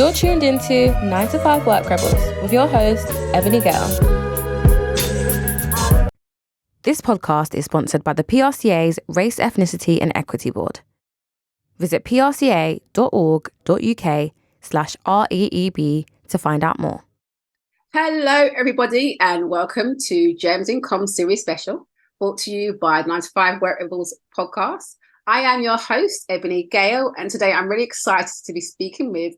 You're tuned into 9 to 5 Work Rebels with your host, Ebony Gale. This podcast is sponsored by the PRCA's Race, Ethnicity and Equity Board. Visit prca.org.uk/REEB to find out more. Hello, everybody, and welcome to Gems in Comms Series Special, brought to you by 9 to 5 Work Rebels podcast. I am your host, Ebony Gale, and today I'm really excited to be speaking with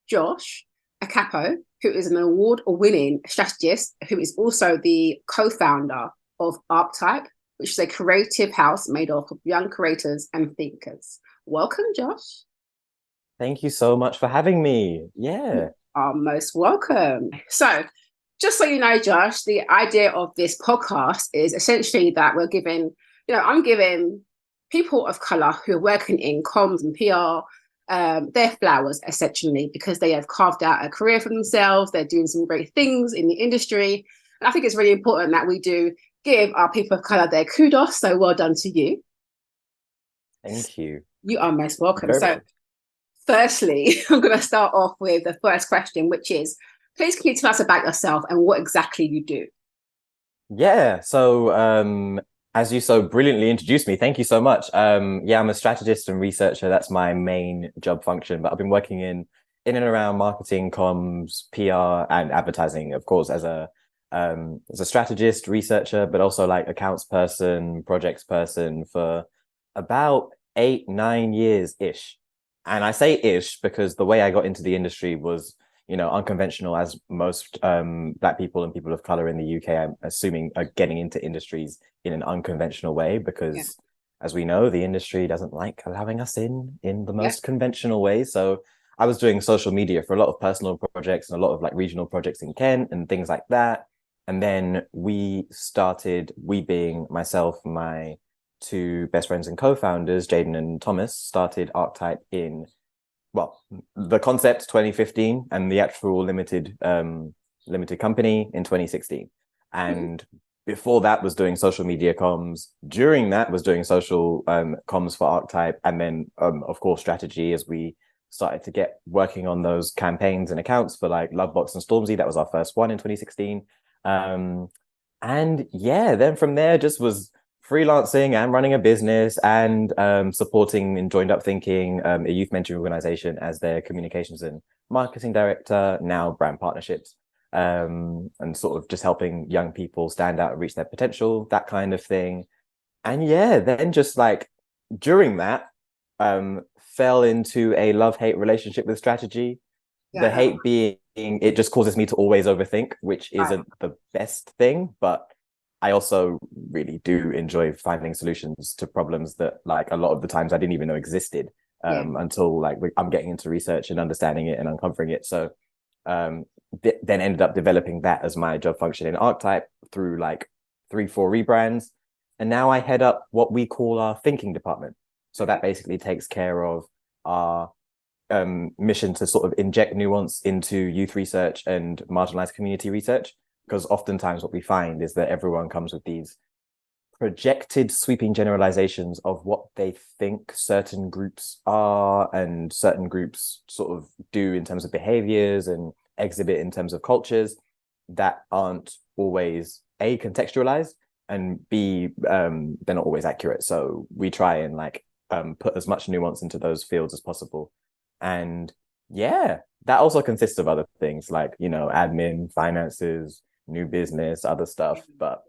Josh Akapo, who is an award-winning strategist, who is also the co-founder of Archtype, which is a creative house made up of young creators and thinkers. Welcome, Josh. Thank you so much for having me. Yeah. You are most welcome. So, just so you know, Josh, the idea of this podcast is essentially that we're giving, I'm giving people of color who are working in comms and PR their flowers, essentially, because they have carved out a career for themselves. They're doing some great things in the industry. And I think it's really important that we do give our people of color their kudos. So well done to you. Thank you. You are most welcome. Firstly, I'm going to start off with the first question, which is, please can you tell us about yourself and what exactly you do? Yeah. So as you so brilliantly introduced me, thank you so much. I'm a strategist and researcher. That's my main job function, but I've been working in and around marketing, comms, PR, and advertising, of course, as a strategist, researcher, but also like accounts person, projects person for about 8-9 years-ish. And I say ish because the way I got into the industry was, unconventional, as most Black people and people of color in the UK, I'm assuming, are getting into industries in an unconventional way because, as we know, the industry doesn't like allowing us in the most conventional way. So I was doing social media for a lot of personal projects and a lot of like regional projects in Kent and things like that. And then we being myself, my two best friends and co-founders, Jaden and Thomas, started Archtype the concept 2015 and the actual limited company in 2016. And before that was doing social media comms. During that was doing social comms for Archtype. And then, of course, strategy as we started to get working on those campaigns and accounts for like Lovebox and Stormzy. That was our first one in 2016. Then from there just was freelancing and running a business and supporting in Joined Up Thinking, a youth mentoring organization, as their communications and marketing director, now brand partnerships, and sort of just helping young people stand out and reach their potential, that kind of thing. And then just like during that, fell into a love-hate relationship with strategy. The hate being it just causes me to always overthink, which isn't the best thing, but I also really do enjoy finding solutions to problems that like a lot of the times I didn't even know existed until like I'm getting into research and understanding it and uncovering it. So then ended up developing that as my job function in Archtype through like 3-4 rebrands. And now I head up what we call our thinking department. So that basically takes care of our mission to sort of inject nuance into youth research and marginalized community research. Because oftentimes what we find is that everyone comes with these projected sweeping generalizations of what they think certain groups are and certain groups sort of do in terms of behaviors and exhibit in terms of cultures that aren't always A, contextualized, and B, they're not always accurate. So we try and like put as much nuance into those fields as possible. And that also consists of other things like, admin, finances, new business, other stuff, but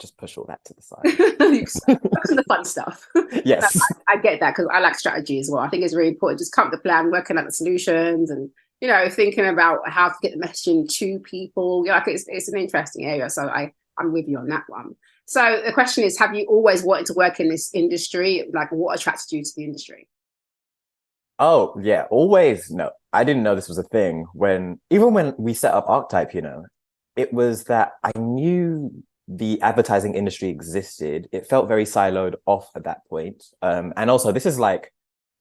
just push all that to the side. That's the fun stuff. Yes. I get that because I like strategy as well. I think it's really important. Just come up with the plan, working out the solutions and, thinking about how to get the messaging to people. It's an interesting area. So I'm with you on that one. So the question is, have you always wanted to work in this industry? Like what attracted you to the industry? Oh, yeah, always. No, I didn't know this was a thing even when we set up Archtype, it was that I knew the advertising industry existed. It felt very siloed off at that point. And also this is like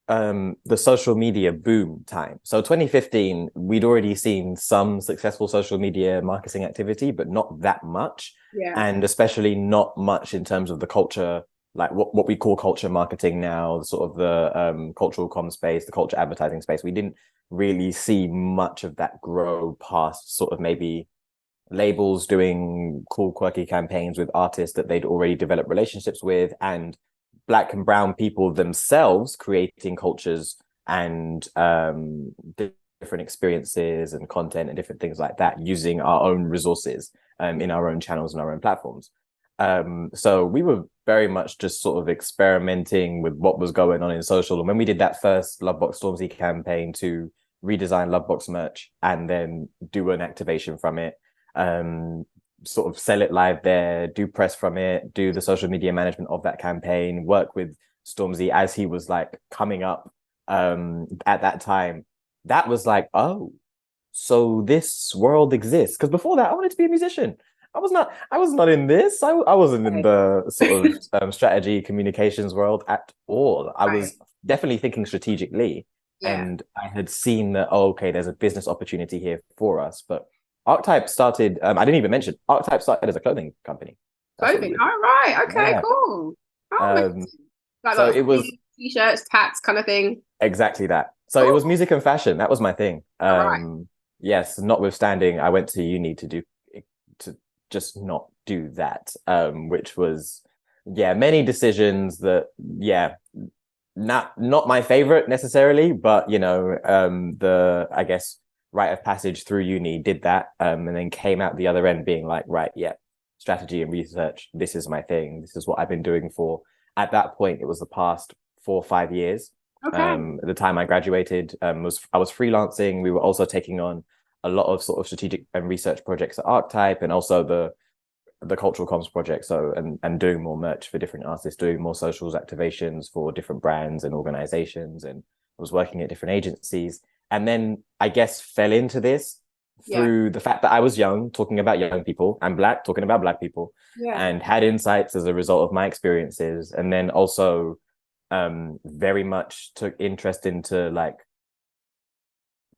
the social media boom time. So 2015, we'd already seen some successful social media marketing activity, but not that much. Yeah. And especially not much in terms of the culture like what we call culture marketing now, sort of the cultural comm space, the culture advertising space. We didn't really see much of that grow past sort of maybe labels doing cool, quirky campaigns with artists that they'd already developed relationships with, and Black and brown people themselves creating cultures and different experiences and content and different things like that, using our own resources in our own channels and our own platforms. So we were very much just sort of experimenting with what was going on in social. And when we did that first Lovebox Stormzy campaign to redesign Lovebox merch and then do an activation from it, sort of sell it live there, do press from it, do the social media management of that campaign, work with Stormzy as he was like coming up at that time, that was like, oh, so this world exists. Because before that, I wanted to be a musician. I was not in this. I wasn't in the sort of strategy communications world at all. I was definitely thinking strategically. Yeah. And I had seen that, oh, okay, there's a business opportunity here for us. But Archtype started, I didn't even mention, Archtype started as a clothing company. Clothing, all right, okay, Yeah. cool. Oh, so it was t-shirts, hats, kind of thing. exactly that. So it was music and fashion. That was my thing. Yes, notwithstanding, I went to uni to just not do that, which was, many decisions that, not my favorite necessarily, but the, I guess, rite of passage through uni did that, and then came out the other end being like, right, strategy and research, this is my thing. This is what I've been doing for, at that point, it was the past 4 or 5 years. Okay. At the time I graduated, I was freelancing. We were also taking on a lot of sort of strategic and research projects at Archetype, and also the cultural comms project. So and doing more merch for different artists, doing more socials activations for different brands and organizations, and I was working at different agencies. And then I guess fell into this through the fact that I was young, talking about young people, and Black, talking about Black people, and had insights as a result of my experiences. And then also very much took interest into like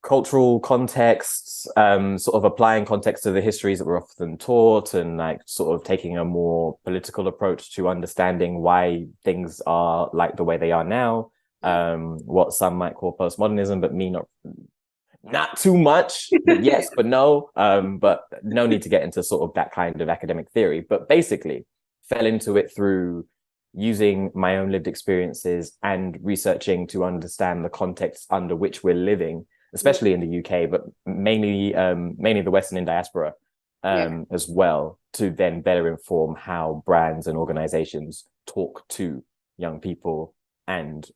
cultural contexts, sort of applying context to the histories that were often taught, and like sort of taking a more political approach to understanding why things are like the way they are now, what some might call postmodernism, but me not too much, but yes, but no, but no need to get into sort of that kind of academic theory, but basically fell into it through using my own lived experiences and researching to understand the context under which we're living, especially in the UK, but mainly the West Indian diaspora as well, to then better inform how brands and organizations talk to young people and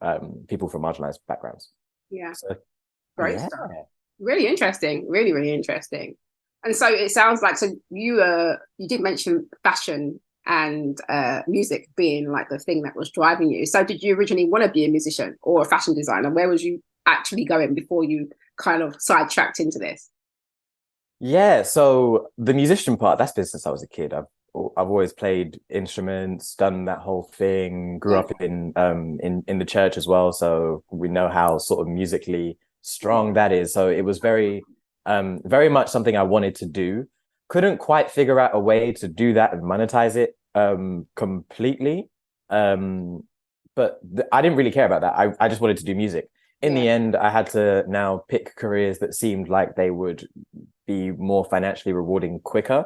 people from marginalized backgrounds. Yeah. So, great stuff. Really interesting. Really, really interesting. And so it sounds like, so you did mention fashion and music being like the thing that was driving you. So did you originally want to be a musician or a fashion designer? Where was you actually going before you kind of sidetracked into this? Yeah, so the musician part, that's been since I was a kid. I've always played instruments, done that whole thing, grew up in the church as well, so we know how sort of musically strong that is. So it was very much something I wanted to do. Couldn't quite figure out a way to do that and monetize it completely. But I didn't really care about that. I just wanted to do music. In the end, I had to now pick careers that seemed like they would be more financially rewarding quicker.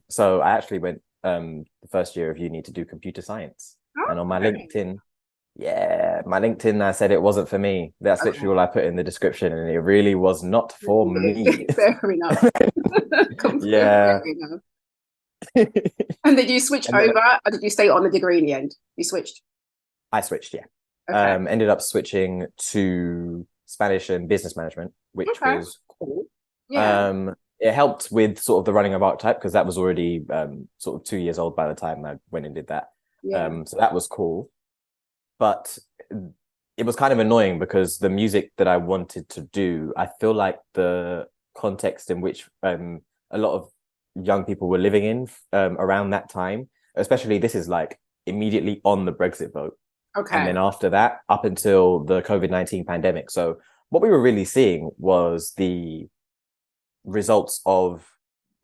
So I actually went the first year of uni to do computer science. And on my LinkedIn, I said it wasn't for me. That's literally all I put in the description, and it really was not for me. Fair enough. Yeah. Fair enough. And did you switch over, or did you stay on the degree in the end? You switched? I switched, yeah. Ended up switching to Spanish and business management, which was cool. It helped with sort of the running of Archetype, because that was already sort of 2 years old by the time I went and did that. So that was cool. But it was kind of annoying because the music that I wanted to do, I feel like the context in which a lot of young people were living in around that time, especially this is like immediately on the Brexit vote. And then after that, up until the COVID-19 pandemic. So what we were really seeing was the results of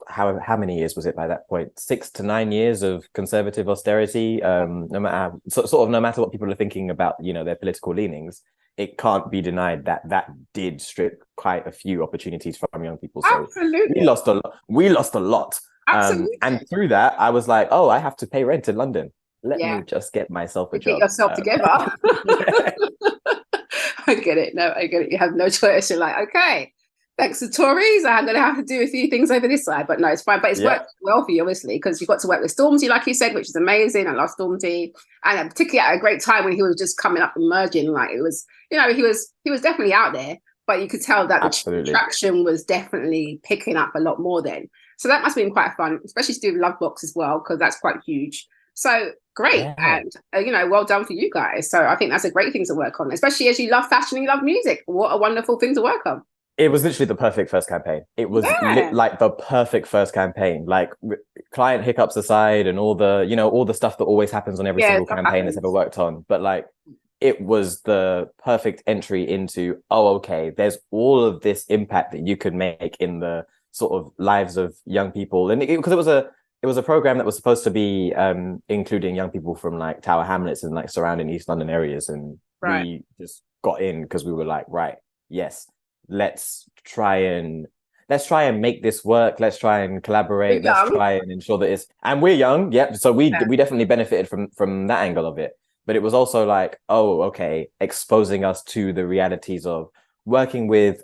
how many years was it by that point? 6 to 9 years of conservative austerity. No matter sort of no matter what people are thinking about, their political leanings, it can't be denied that did strip quite a few opportunities from young people. So Absolutely. we lost a lot. Absolutely. And through that, I was like, oh, I have to pay rent in London. Let me just get myself a job. Get yourself together. I get it. No, I get it. You have no choice. You're like, okay, thanks to Tories, I'm going to have to do a few things over this side. But no, it's fine. But it's worked well for you, obviously, because you got to work with Stormzy, like you said, which is amazing. I love Stormzy. And particularly at a great time when he was just coming up, emerging. Like it was, he was definitely out there. But you could tell that the traction was definitely picking up a lot more then. So that must have been quite fun, especially to do Love Box as well, because that's quite huge. So great. And, well done for you guys. So I think that's a great thing to work on, especially as you love fashion and you love music. What a wonderful thing to work on. It was literally the perfect first campaign. It was like the perfect first campaign, like client hiccups aside and all the stuff that always happens on every single campaign that's ever worked on. But like, it was the perfect entry into, okay, there's all of this impact that you could make in the sort of lives of young people. And because it was a program that was supposed to be including young people from like Tower Hamlets and like surrounding East London areas. And we just got in because we were like, right, yes, let's try and make this work. Let's try and collaborate. Let's try and ensure that it's, and we're young. Yep. So we definitely benefited from that angle of it. But it was also like, exposing us to the realities of working with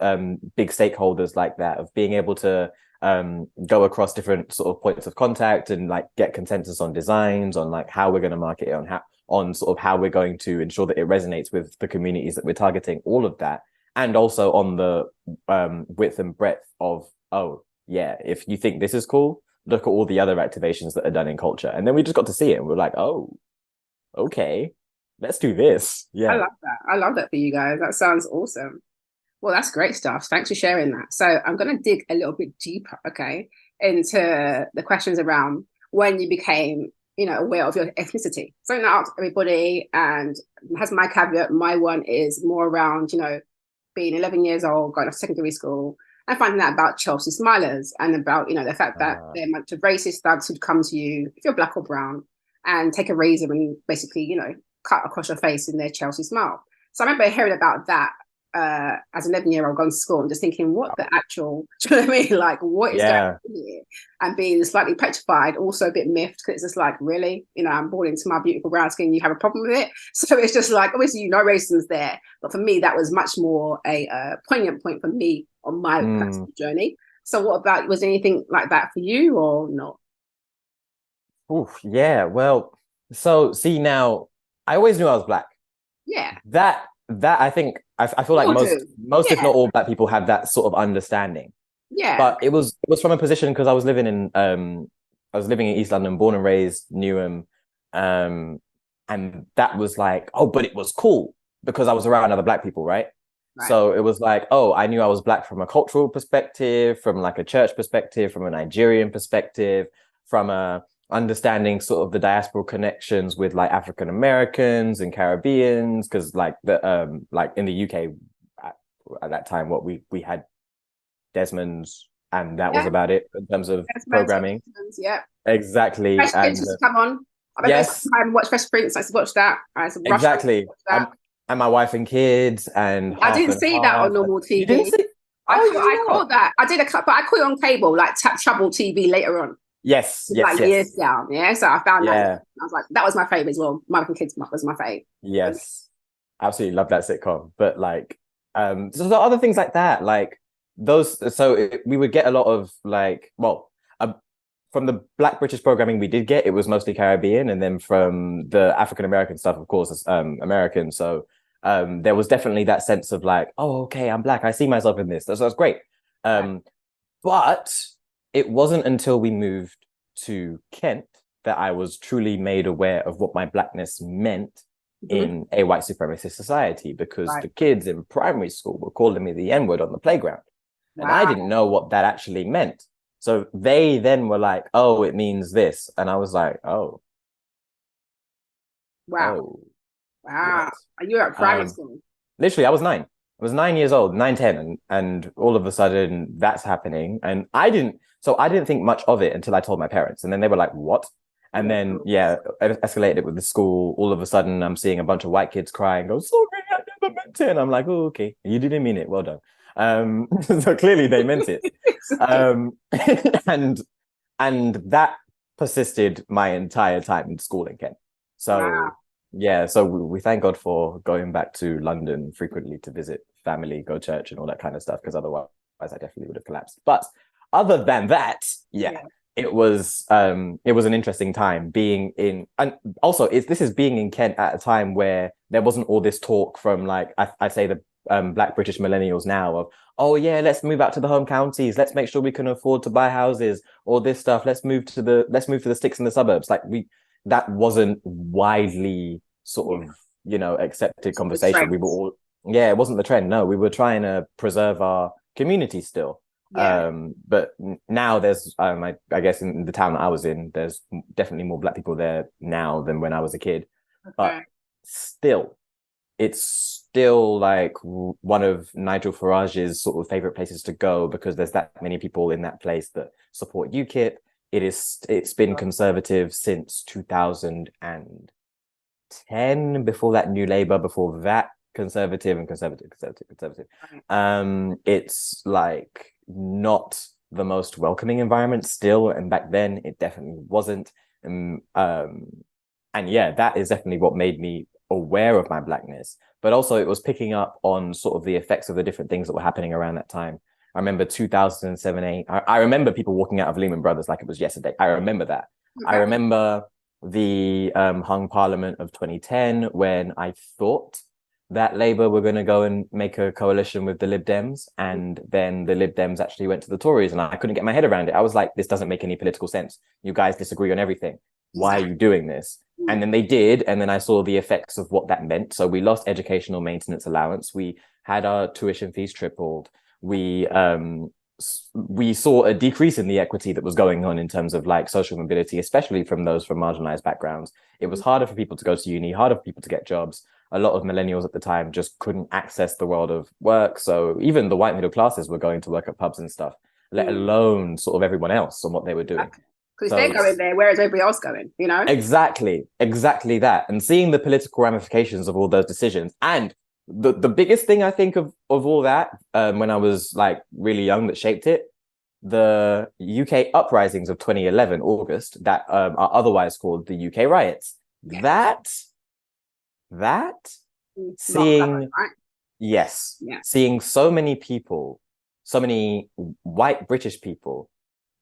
big stakeholders like that, of being able to go across different sort of points of contact and like get consensus on designs, on like how we're going to market it, on sort of how we're going to ensure that it resonates with the communities that we're targeting, all of that. And also on the width and breadth of, if you think this is cool, look at all the other activations that are done in culture. And then we just got to see it and we're like, okay, let's do this. Yeah. I love that for you guys. That sounds awesome. Well, that's great stuff. Thanks for sharing that. So I'm going to dig a little bit deeper, into the questions around when you became, aware of your ethnicity. So I'm going to ask everybody, and has my caveat. My one is more around, being 11 years old, going to secondary school, and finding out about Chelsea Smilers and about, the fact that there are a bunch of racist thugs who'd come to you, if you're black or brown, and take a razor and basically, cut across your face in their Chelsea smile. So I remember hearing about that as an 11-year-old going to school and just thinking, what the actual, do you know what I mean? Like, what is going on here? And being slightly petrified, also a bit miffed, because it's just like, really? I'm born into my beautiful brown skin, you have a problem with it? So it's just like, obviously, racism's there. But for me, that was much more a poignant point for me on my personal journey. So what about, was anything like that for you or not? Well, so see now, I always knew I was black. Yeah. That I think I feel like most if not all black people have that sort of understanding. Yeah. But it was from a position because I was living in East London, born and raised, Newham, and that was like, but it was cool because I was around other black people, right? So it was like, I knew I was black from a cultural perspective, from like a church perspective, from a Nigerian perspective, from a understanding sort of the diasporic connections with like African Americans and Caribbeans, because like the like in the UK at that time, what we had Desmond's, and that was about it in terms of programming. Exactly. Fresh Prince used to come on. I remember watch Fresh Prince. I used to watch that. Exactly. And My Wife and Kids, and I didn't see that on normal TV. You didn't see? I caught that. I did but I caught it on cable, like Trouble TV later on. Yes. Years down. Yeah. So I found that. I was like, that was my favourite as well. My Wife and Kids was my favourite. Yes. Absolutely love that sitcom. But like, so there are other things like that, like those. So we would get a lot of like, from the Black British programming we did get, it was mostly Caribbean, and then from the African American stuff, of course, it's American. So there was definitely that sense of like, okay, I'm black, I see myself in this. That's great. But it wasn't until we moved to Kent that I was truly made aware of what my blackness meant in a white supremacist society, because the kids in primary school were calling me the N-word on the playground. And I didn't know what that actually meant. So they then were like, it means this. And I was like, wow. Yes. Are you at primary school? Literally, I was 9. I was 9 years old, 9, 10, and all of a sudden that's happening. And I didn't think much of it until I told my parents. And then they were like, what? And then, it escalated it with the school. All of a sudden, I'm seeing a bunch of white kids cry and go, sorry, I never meant it. And I'm like, oh, okay. You didn't mean it. Well done. So clearly they meant it. And that persisted my entire time in school in Kent. So, Wow. yeah, so we thank God for going back to London frequently to visit family, go church and all that kind of stuff, because otherwise I definitely would have collapsed. But other than that, it was an interesting time being in, and also this is being in Kent at a time where there wasn't all this talk from, like, I say the Black British millennials now of, oh yeah, let's move out to the home counties, let's make sure we can afford to buy houses, all this stuff, let's move to the sticks in the suburbs. Like, that wasn't widely sort of accepted conversation. We were all, it wasn't the trend. No, we were trying to preserve our community still. But now there's I guess in the town that I was in, there's definitely more Black people there now than when I was a kid. But still, it's still like one of Nigel Farage's sort of favorite places to go, because there's that many people in that place that support UKIP. It's been conservative since 2010. Before that, New Labour. Before that, conservative. It's like not the most welcoming environment still, and back then it definitely wasn't. And that is definitely what made me aware of my Blackness. But also it was picking up on sort of the effects of the different things that were happening around that time. I remember 2007, 8. I remember people walking out of Lehman Brothers like it was yesterday. I remember that. I remember the hung parliament of 2010, when I thought that Labour were going to go and make a coalition with the Lib Dems, and then the Lib Dems actually went to the Tories, and I couldn't get my head around it. I was like, this doesn't make any political sense. You guys disagree on everything. Why are you doing this? And then they did, and then I saw the effects of what that meant. So we lost educational maintenance allowance. We had our tuition fees tripled. We saw a decrease in the equity that was going on in terms of like social mobility, especially from those from marginalized backgrounds. It was harder for people to go to uni, harder for people to get jobs. A lot of millennials at the time just couldn't access the world of work. So even the white middle classes were going to work at pubs and stuff, let alone sort of everyone else on what they were doing. Because they're going there, where is everybody else going, Exactly that. And seeing the political ramifications of all those decisions. And the biggest thing I think of all that, when I was like really young, that shaped it, the UK uprisings of 2011 August, that are otherwise called the UK riots. Seeing seeing so many people, so many white British people,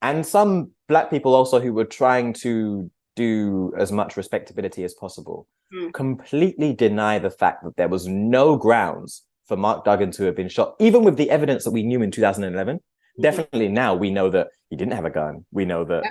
and some Black people also who were trying to do as much respectability as possible, completely deny the fact that there was no grounds for Mark Duggan to have been shot, even with the evidence that we knew in 2011. Definitely now we know that he didn't have a gun. We know that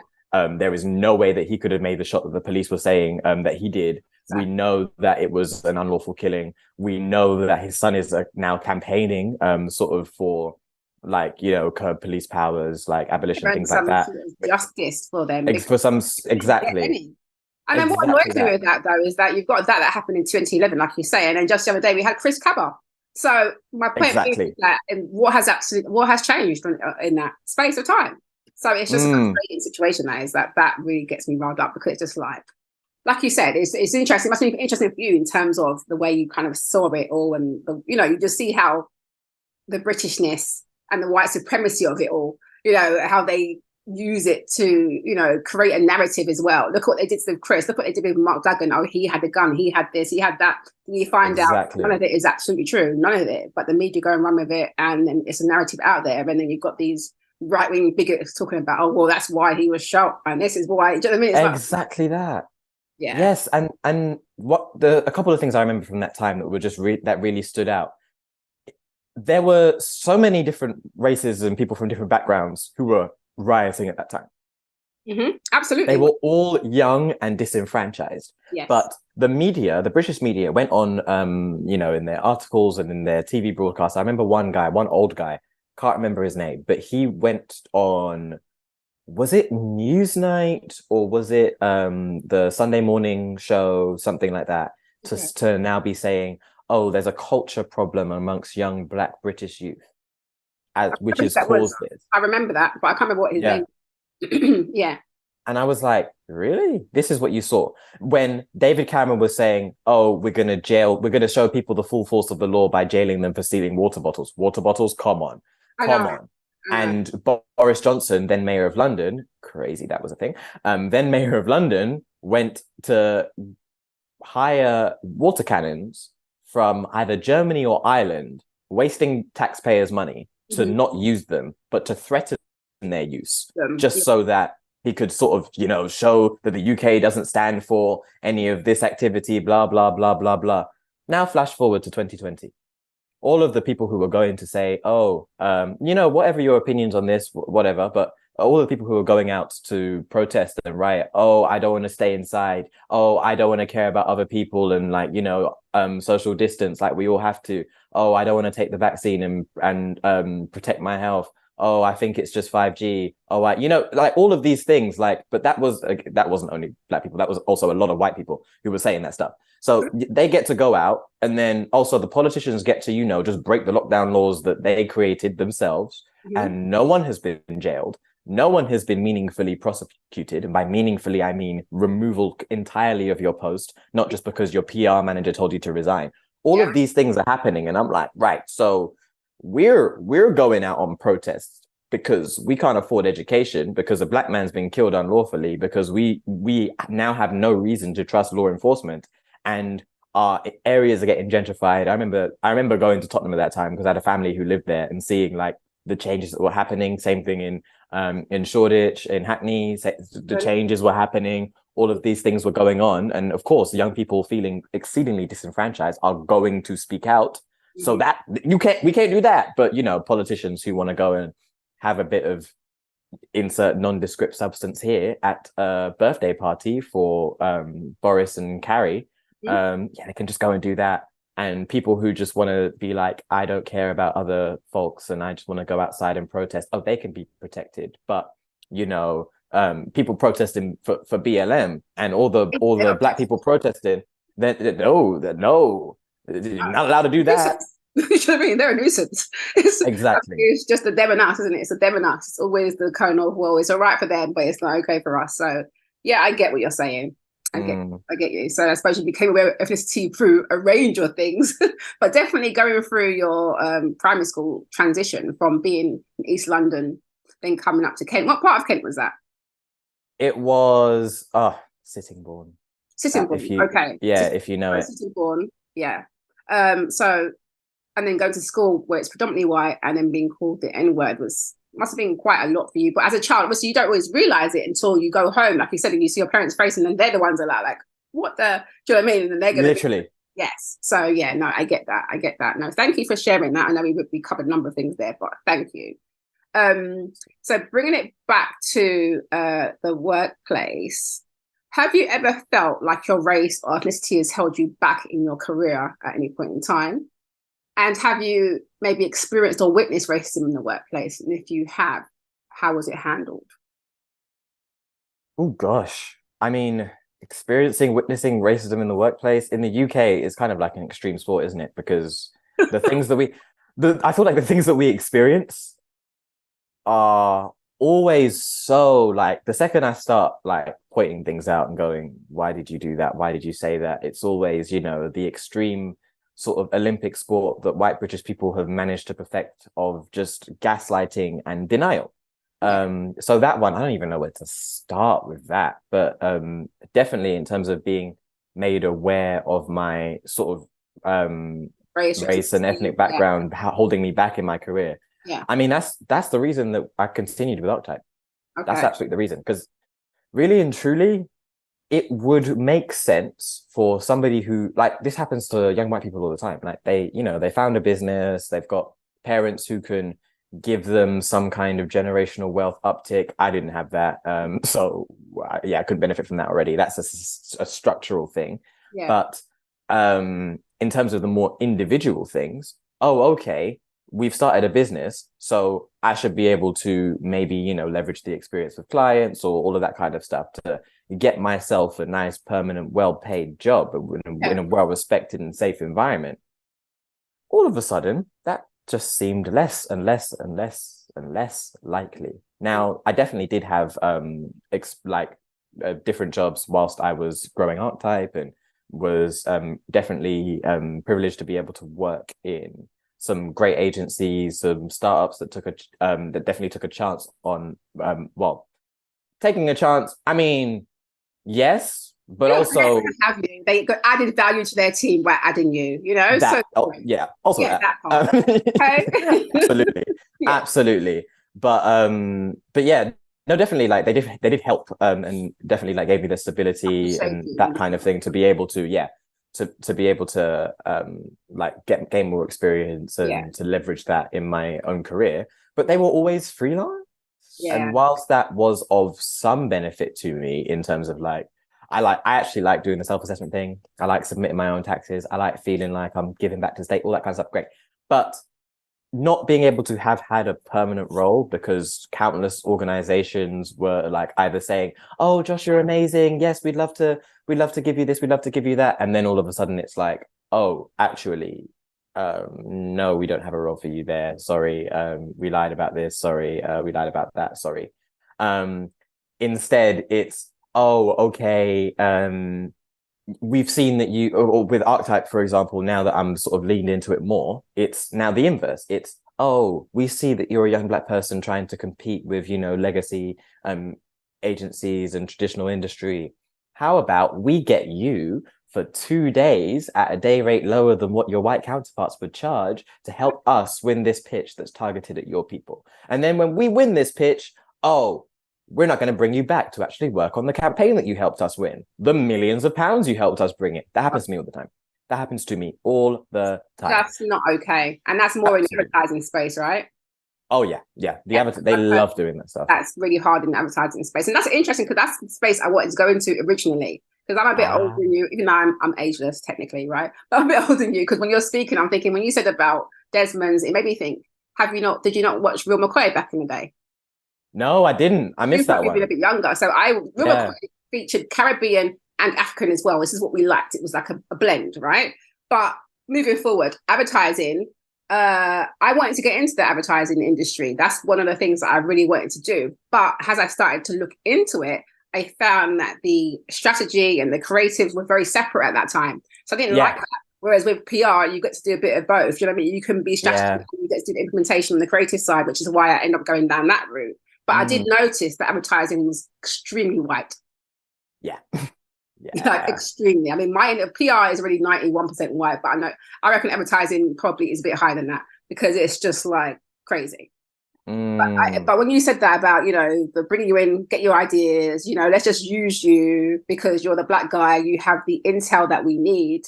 there is no way that he could have made the shot that the police were saying that he did. Exactly. We know that it was an unlawful killing. We know that his son is now campaigning sort of for, like, curb police powers, like abolition, things like that. Justice for them. For some, exactly. And then what annoys me with that, though, is that you've got that happened in 2011, like you say, and then just the other day we had Chris Cabba. So my point is that what has changed in that space of time. So it's just a frustrating situation. That really gets me riled up, because it's just like you said, it's interesting. It must be interesting for you in terms of the way you kind of saw it all, and you just see how the Britishness and the white supremacy of it all, how they use it to, create a narrative as well. Look what they did to Chris. Look what they did with Mark Duggan. Oh, he had a gun. He had this. He had that. And you find out none of it is absolutely true. None of it. But the media go and run with it, and then it's a narrative out there. And then you've got these right-wing bigots talking about, oh, well, that's why he was shot, and this is why. Do you know what I mean? It's exactly that. Yeah. Yes, and a couple of things I remember from that time that were just that really stood out. There were so many different races and people from different backgrounds who were rioting at that time. Absolutely. They were all young and disenfranchised. Yes. But the media, the British media, went on, in their articles and in their TV broadcasts. I remember one old guy, can't remember his name, but he went on, was it Newsnight or was it the Sunday morning show, something like that, to now be saying, oh, there's a culture problem amongst young Black British youth, which has That was, caused this. I remember that, but I can't remember what his Yeah. name. Yeah. And I was like, really? This is what you saw when David Cameron was saying, oh, we're going to show people the full force of the law by jailing them for stealing water bottles. Water bottles, come on. Come on. And Boris Johnson, then Mayor of London, crazy that was a thing, then Mayor of London went to hire water cannons from either Germany or Ireland, wasting taxpayers' money to not use them, but to threaten their use, just so that he could sort of, you know, show that the UK doesn't stand for any of this activity, blah, blah, blah, blah, blah. Now, flash forward to 2020. All of the people who were going to say, oh, you know, whatever your opinions on this, whatever, but all the people who were going out to protest and riot, oh, I don't want to stay inside. Oh, I don't want to care about other people and, like, you know, social distance, like we all have to. Oh, I don't want to take the vaccine and protect my health. Oh, I think it's just 5G. Oh, you know, like all of these things, like, but that wasn't only Black people. That was also a lot of white people who were saying that stuff. So they get to go out, and then also the politicians get to, you know, just break the lockdown laws that they created themselves, and no one has been jailed. No one has been meaningfully prosecuted. And by meaningfully, I mean removal entirely of your post, not just because your PR manager told you to resign. All of these things are happening. And I'm like, right, so we're going out on protests because we can't afford education, because a Black man's been killed unlawfully, because we now have no reason to trust law enforcement, and our areas are getting gentrified. I remember going to Tottenham at that time because I had a family who lived there and seeing like the changes that were happening. Same thing in Shoreditch, in Hackney, the changes were happening. All of these things were going on, and of course, young people feeling exceedingly disenfranchised are going to speak out. So that we can't do that. But, you know, politicians who want to go and have a bit of insert nondescript substance here at a birthday party for Boris and Carrie, they can just go and do that. And people who just want to be like, I don't care about other folks and I just want to go outside and protest, oh, they can be protected. But, you know, people protesting for BLM and all the Black people protesting, no. You're not allowed to do that. You know what I mean? They're a nuisance. Exactly. It's just the them and us, isn't it? It's a them and us. It's always the kind of, well, it's all right for them, but it's not okay for us. So yeah, I get what you're saying. I get you. So I suppose you became aware of ethnicity through a range of things, but definitely going through your primary school transition from being in East London, then coming up to Kent. What part of Kent was that? It was Sittingbourne. Sittingbourne, okay. Yeah, if you know it. Sittingbourne, yeah. So, and then going to school where it's predominantly white and then being called the N-word must have been quite a lot for you. But as a child, obviously, you don't always realize it until you go home. Like you said, and you see your parents' face, and then they're the ones that are like, what the, do you know what I mean? And then they're going to literally. Yes. So, yeah, no, I get that. No, thank you for sharing that. I know we covered a number of things there, but thank you. So bringing it back to the workplace, have you ever felt like your race or ethnicity has held you back in your career at any point in time? And have you maybe experienced or witnessed racism in the workplace? And if you have, how was it handled? Oh, gosh. I mean, witnessing racism in the workplace in the UK is kind of like an extreme sport, isn't it? Because the things that I feel like the things that we experience are always so, like, the second I start like pointing things out and going, why did you do that? Why did you say that? It's always, you know, the extreme sort of Olympic sport that white British people have managed to perfect of just gaslighting and denial. So that one, I don't even know where to start with that, but definitely in terms of being made aware of my sort of race and ethnic background holding me back in my career. Yeah. I mean, that's the reason that I continued with Archtype. Okay. That's absolutely the reason, because really and truly, it would make sense for somebody who, like, this happens to young white people all the time. Like, they found a business, they've got parents who can give them some kind of generational wealth uptick. I didn't have that. So I couldn't benefit from that already. That's a structural thing. Yeah. But in terms of the more individual things, okay, we've started a business, so I should be able to maybe, leverage the experience with clients or all of that kind of stuff to get myself a nice, permanent, well-paid job in a well-respected and safe environment. all of a sudden that just seemed less and less and less and less likely. Now, I definitely did have different jobs whilst I was growing Archetype, and was definitely privileged to be able to work in some great agencies, some startups that that definitely took a chance on taking a chance. I mean, yes, but also have you. They got added value to their team by adding you, you know? that. So Yeah, also yeah, that part. Okay. absolutely, Yeah. absolutely. But yeah, no, definitely, like they did help, and definitely like gave me the stability and that kind of thing to be able to, yeah, to be able to like gain more experience and Yeah. to leverage that in my own career. But they were always freelance. Yeah. And whilst that was of some benefit to me in terms of like, I actually like doing the self-assessment thing. I like submitting my own taxes. I like feeling like I'm giving back to the state, all that kind of stuff. Great. But not being able to have had a permanent role, because countless organizations were like either saying, "Oh, Josh, you're amazing. Yes, we'd love to give you this, we'd love to give you that." And then all of a sudden it's like, "Oh, actually, no, we don't have a role for you there. Sorry. We lied about this. Sorry. We lied about that. Sorry." Um, Instead, it's, "Oh, okay. We've seen that you," or with Archetype, for example, now that I'm sort of leaned into it more, it's now the inverse. It's, "Oh, we see that you're a young Black person trying to compete with, legacy agencies and traditional industry. How about we get you for 2 days at a day rate lower than what your white counterparts would charge to help us win this pitch that's targeted at your people. And then when we win this pitch, oh, we're not going to bring you back to actually work on the campaign that you helped us win. The millions of pounds you helped us bring in." That happens to me all the time. That happens to me all the time. That's not okay. And that's more in the advertising space, right? Oh yeah. They love doing that stuff. That's really hard in the advertising space. And that's interesting because that's the space I wanted to go into originally. Because I'm a bit older than you, even though I'm ageless technically, right? But I'm a bit older than you, because when you're speaking, I'm thinking, when you said about Desmond's, it made me think, did you not watch Real McCoy back in the day? No, I didn't. I missed that one. You've been a bit younger. So Real McCoy featured Caribbean and African as well. This is what we liked. It was like a blend, right? But moving forward, advertising, I wanted to get into the advertising industry. That's one of the things that I really wanted to do. But as I started to look into it, I found that the strategy and the creatives were very separate at that time. So I didn't like that. Whereas with PR, you get to do a bit of both. You know what I mean? You can be strategy, you get to do the implementation on the creative side, which is why I end up going down that route. But I did notice that advertising was extremely white. Yeah. Like extremely. I mean, my PR is already 91% white, but I reckon advertising probably is a bit higher than that, because it's just like crazy. But when you said that about, the bringing you in, get your ideas, let's just use you because you're the Black guy, you have the intel that we need.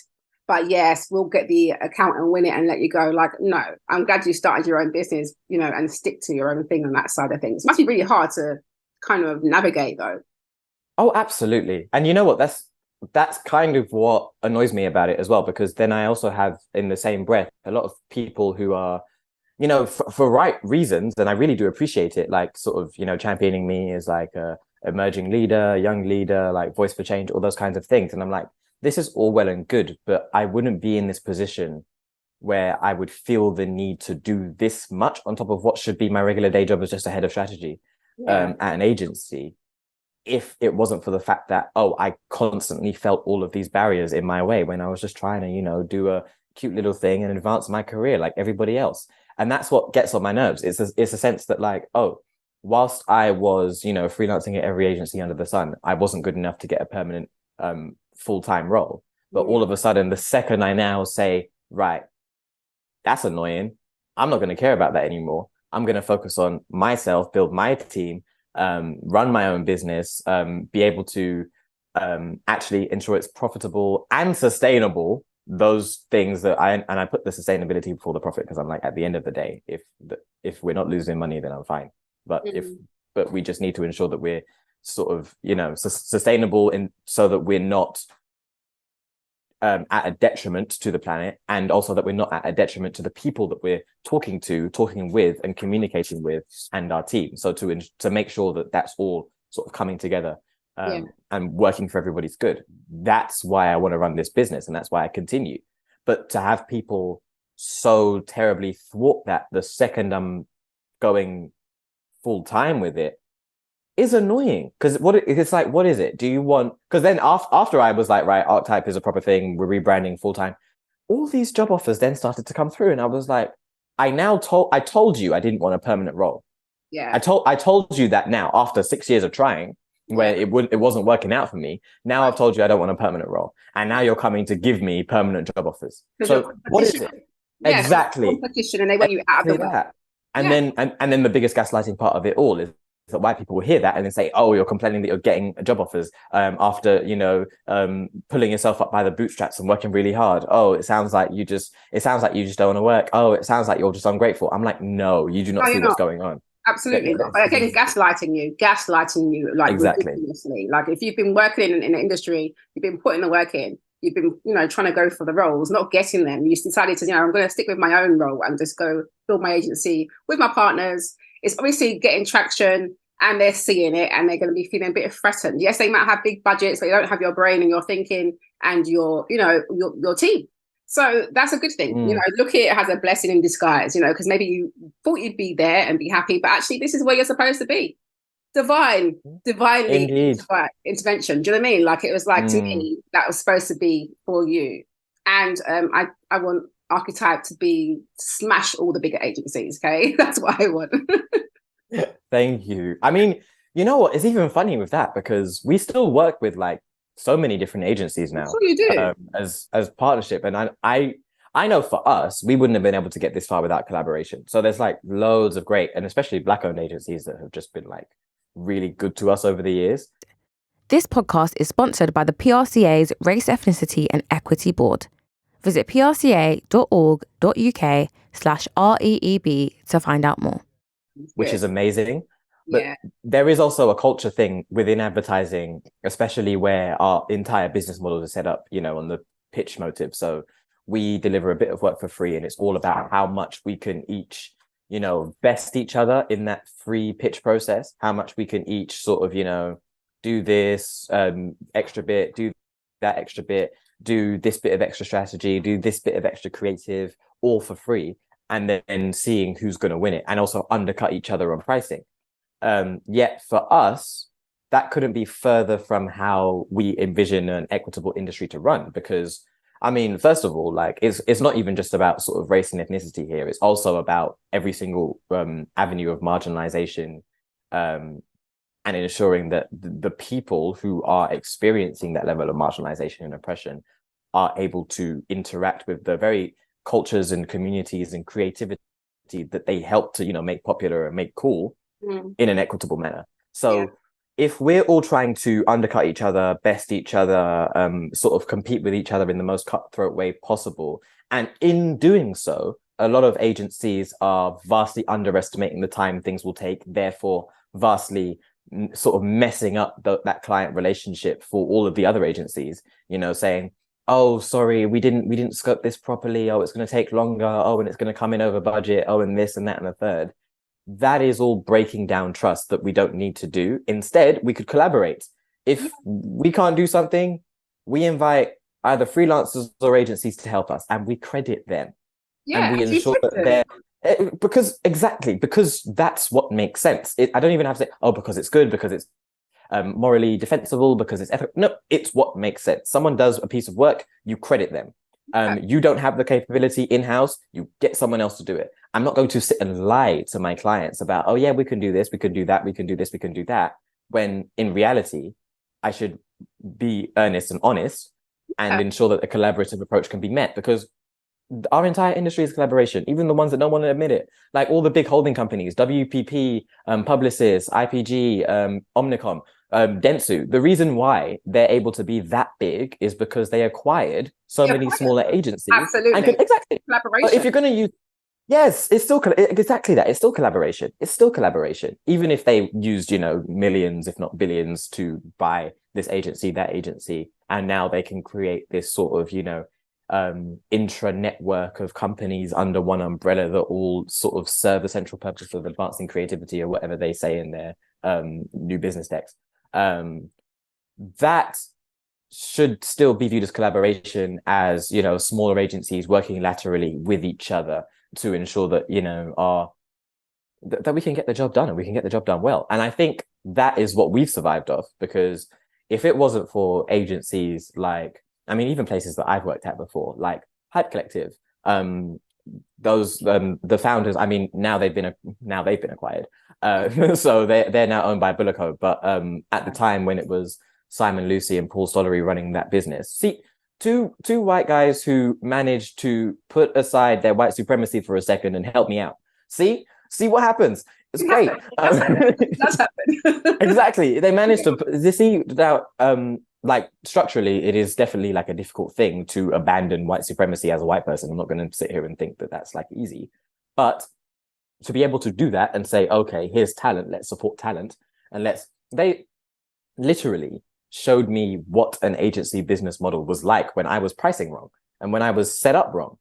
But yes, we'll get the account and win it and let you go. Like, no, I'm glad you started your own business, and stick to your own thing on that side of things. It must be really hard to kind of navigate though. Oh, absolutely. And you know what? That's kind of what annoys me about it as well, because then I also have, in the same breath, a lot of people who are, for right reasons, and I really do appreciate it, like sort of, championing me as like a emerging leader, young leader, like voice for change, all those kinds of things. And I'm like, this is all well and good, but I wouldn't be in this position where I would feel the need to do this much on top of what should be my regular day job as just a head of strategy at an agency, if it wasn't for the fact that, I constantly felt all of these barriers in my way when I was just trying to, do a cute little thing and advance my career like everybody else. And that's what gets on my nerves. It's a sense that like, whilst I was, freelancing at every agency under the sun, I wasn't good enough to get a permanent full-time role. But all of a sudden, the second I now say, right, that's annoying, I'm not going to care about that anymore. I'm going to focus on myself, build my team, run my own business, be able to actually ensure it's profitable and sustainable. Those things that I put the sustainability before the profit, because I'm like, at the end of the day, if we're not losing money, then I'm fine. But but we just need to ensure that we're sort of, sustainable, so that we're not at a detriment to the planet, and also that we're not at a detriment to the people that we're talking with and communicating with, and our team. So to make sure that that's all sort of coming together and working for everybody's good. That's why I want to run this business, and that's why I continue. But to have people so terribly thwart that the second I'm going full time with it is annoying. Because it's like, what is it? Do you want? Because then after I was like, right, Archetype is a proper thing. We're rebranding full time. All these job offers then started to come through, and I was like, I told you I didn't want a permanent role. Yeah. I told you that now after 6 years of trying, where it wasn't working out for me. Now I've told you I don't want a permanent role, and now you're coming to give me permanent job offers. So what is it? Yeah, Exactly. Competition, and they want you out of the way. And then the biggest gaslighting part of it all is that white people will hear that and then say, "Oh, you're complaining that you're getting job offers after pulling yourself up by the bootstraps and working really hard. Oh, it sounds like you just don't want to work. Oh, it sounds like you're just ungrateful." I'm like, no, you do not see what's going on. Absolutely not. But again, gaslighting you, like exactly. Ridiculously. Like if you've been working in the industry, you've been putting the work in, you've been, trying to go for the roles, not getting them. You decided to, I'm going to stick with my own role and just go build my agency with my partners. It's obviously getting traction and they're seeing it and they're going to be feeling a bit threatened. Yes, they might have big budgets, but you don't have your brain and your thinking and your team. So that's a good thing. Look at it as a blessing in disguise, because maybe you thought you'd be there and be happy, but actually this is where you're supposed to be. Divinely intervention. Do you know what I mean? Like it was like to me, that was supposed to be for you. And I want Archetype to smash all the bigger agencies, okay? That's what I want. Thank you. I mean, you know what? It's even funny with that because we still work with like so many different agencies now. That's what you do. As partnership. And I know for us, we wouldn't have been able to get this far without collaboration. So there's like loads of great, and especially Black-owned agencies that have just been like really good to us over the years. This podcast is sponsored by the PRCA's Race, Ethnicity and Equity Board. Visit prca.org.uk/REEB to find out more. Which is amazing. But there is also a culture thing within advertising, especially where our entire business models are set up, on the pitch motive. So we deliver a bit of work for free, and it's all about how much we can each, best each other in that free pitch process, how much we can each sort of, do this extra bit, do that extra bit, do this bit of extra strategy, do this bit of extra creative, all for free, and then seeing who's going to win it and also undercut each other on pricing. Yet for us, that couldn't be further from how we envision an equitable industry to run, because I mean, first of all, like it's not even just about sort of race and ethnicity here. It's also about every single avenue of marginalization, and ensuring that the people who are experiencing that level of marginalization and oppression are able to interact with the very cultures and communities and creativity that they help to, make popular and make cool in an equitable manner. So if we're all trying to undercut each other, best each other, sort of compete with each other in the most cutthroat way possible, and in doing so, a lot of agencies are vastly underestimating the time things will take, therefore vastly sort of messing up that client relationship for all of the other agencies, saying, oh, sorry, we didn't scope this properly. Oh, it's going to take longer. Oh, and it's going to come in over budget. Oh, and this and that and the third. That is all breaking down trust that we don't need to do. Instead, we could collaborate. If we can't do something, we invite either freelancers or agencies to help us, and we credit them. And we ensure that they're because that's what makes sense. I don't even have to say, oh, because it's good, because it's morally defensible, because it's ethical. No, it's what makes sense. Someone does a piece of work, you credit them. You don't have the capability in-house, you get someone else to do it. I'm not going to sit and lie to my clients about, oh yeah, we can do this, we can do that, we can do this, we can do that, when in reality, I should be earnest and honest and ensure that a collaborative approach can be met, because our entire industry is collaboration, even the ones that don't want to admit it. Like all the big holding companies, WPP, Publicis, IPG, Omnicom, Dentsu. The reason why they're able to be that big is because they acquired so many smaller agencies. Absolutely. Exactly. Collaboration. But if you're going to use, yes, it's still exactly that. It's still collaboration. It's still collaboration. Even if they used, millions, if not billions, to buy this agency, that agency, and now they can create this sort of, intra network of companies under one umbrella that all sort of serve the central purpose of advancing creativity, or whatever they say in their new business decks. That should still be viewed as collaboration, as, you know, smaller agencies working laterally with each other to ensure that, you know, that we can get the job done, and we can get the job done well. And I think that is what we've survived off, because if it wasn't for agencies like, I mean, even places that I've worked at before, like Hype Collective, the founders, I mean, now they've been acquired, so they're now owned by Bullock. But at the time when it was Simon Lucy and Paul Stollery running that business, see, two white guys who managed to put aside their white supremacy for a second and help me out. See what happens. It's great. That's happened. Exactly. They managed to see that, like, structurally, it is definitely like a difficult thing to abandon white supremacy as a white person. I'm not going to sit here and think that that's like easy, but to be able to do that and say, okay, here's talent, let's support talent, and they literally showed me what an agency business model was like when I was pricing wrong and when I was set up wrong.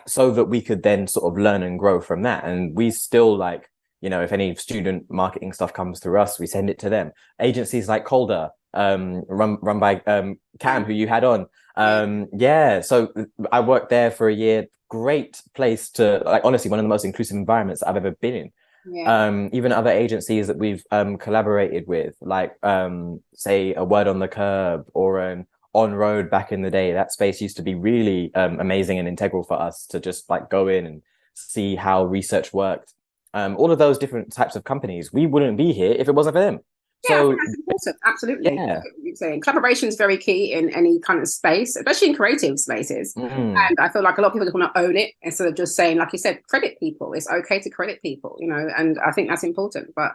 So that we could then sort of learn and grow from that. And we still, like, you know, if any student marketing stuff comes through us, we send it to them. Agencies like Calder, run by Cam, who you had on. So I worked there for a year. Great place to, like, honestly, one of the most inclusive environments I've ever been in. Even other agencies that we've collaborated with, like say a Word on the Curb or an On Road back in the day. That space used to be really amazing and integral for us to just like go in and see how research worked. All of those different types of companies, we wouldn't be here if it wasn't for them. So that's important. Absolutely. Yeah. You're saying collaboration is very key in any kind of space, especially in creative spaces. And I feel like a lot of people just want to own it instead of just saying, like you said, credit people. It's okay to credit people, you know, and I think that's important. But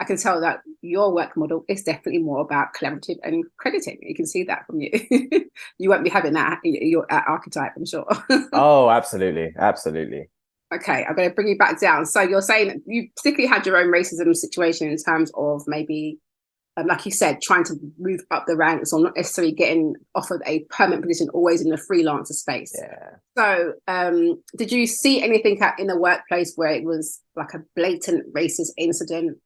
I can tell that your work model is definitely more about collaborative and crediting. You can see that from you. You won't be having that at Archtype, I'm sure. Oh, absolutely. Absolutely. Okay, I'm going to bring you back down. So you're saying that you particularly had your own racism situation in terms of maybe, like you said, trying to move up the ranks or not necessarily getting offered a permanent position, always in the freelancer space. Yeah. So did you see anything in the workplace where it was like a blatant racist incident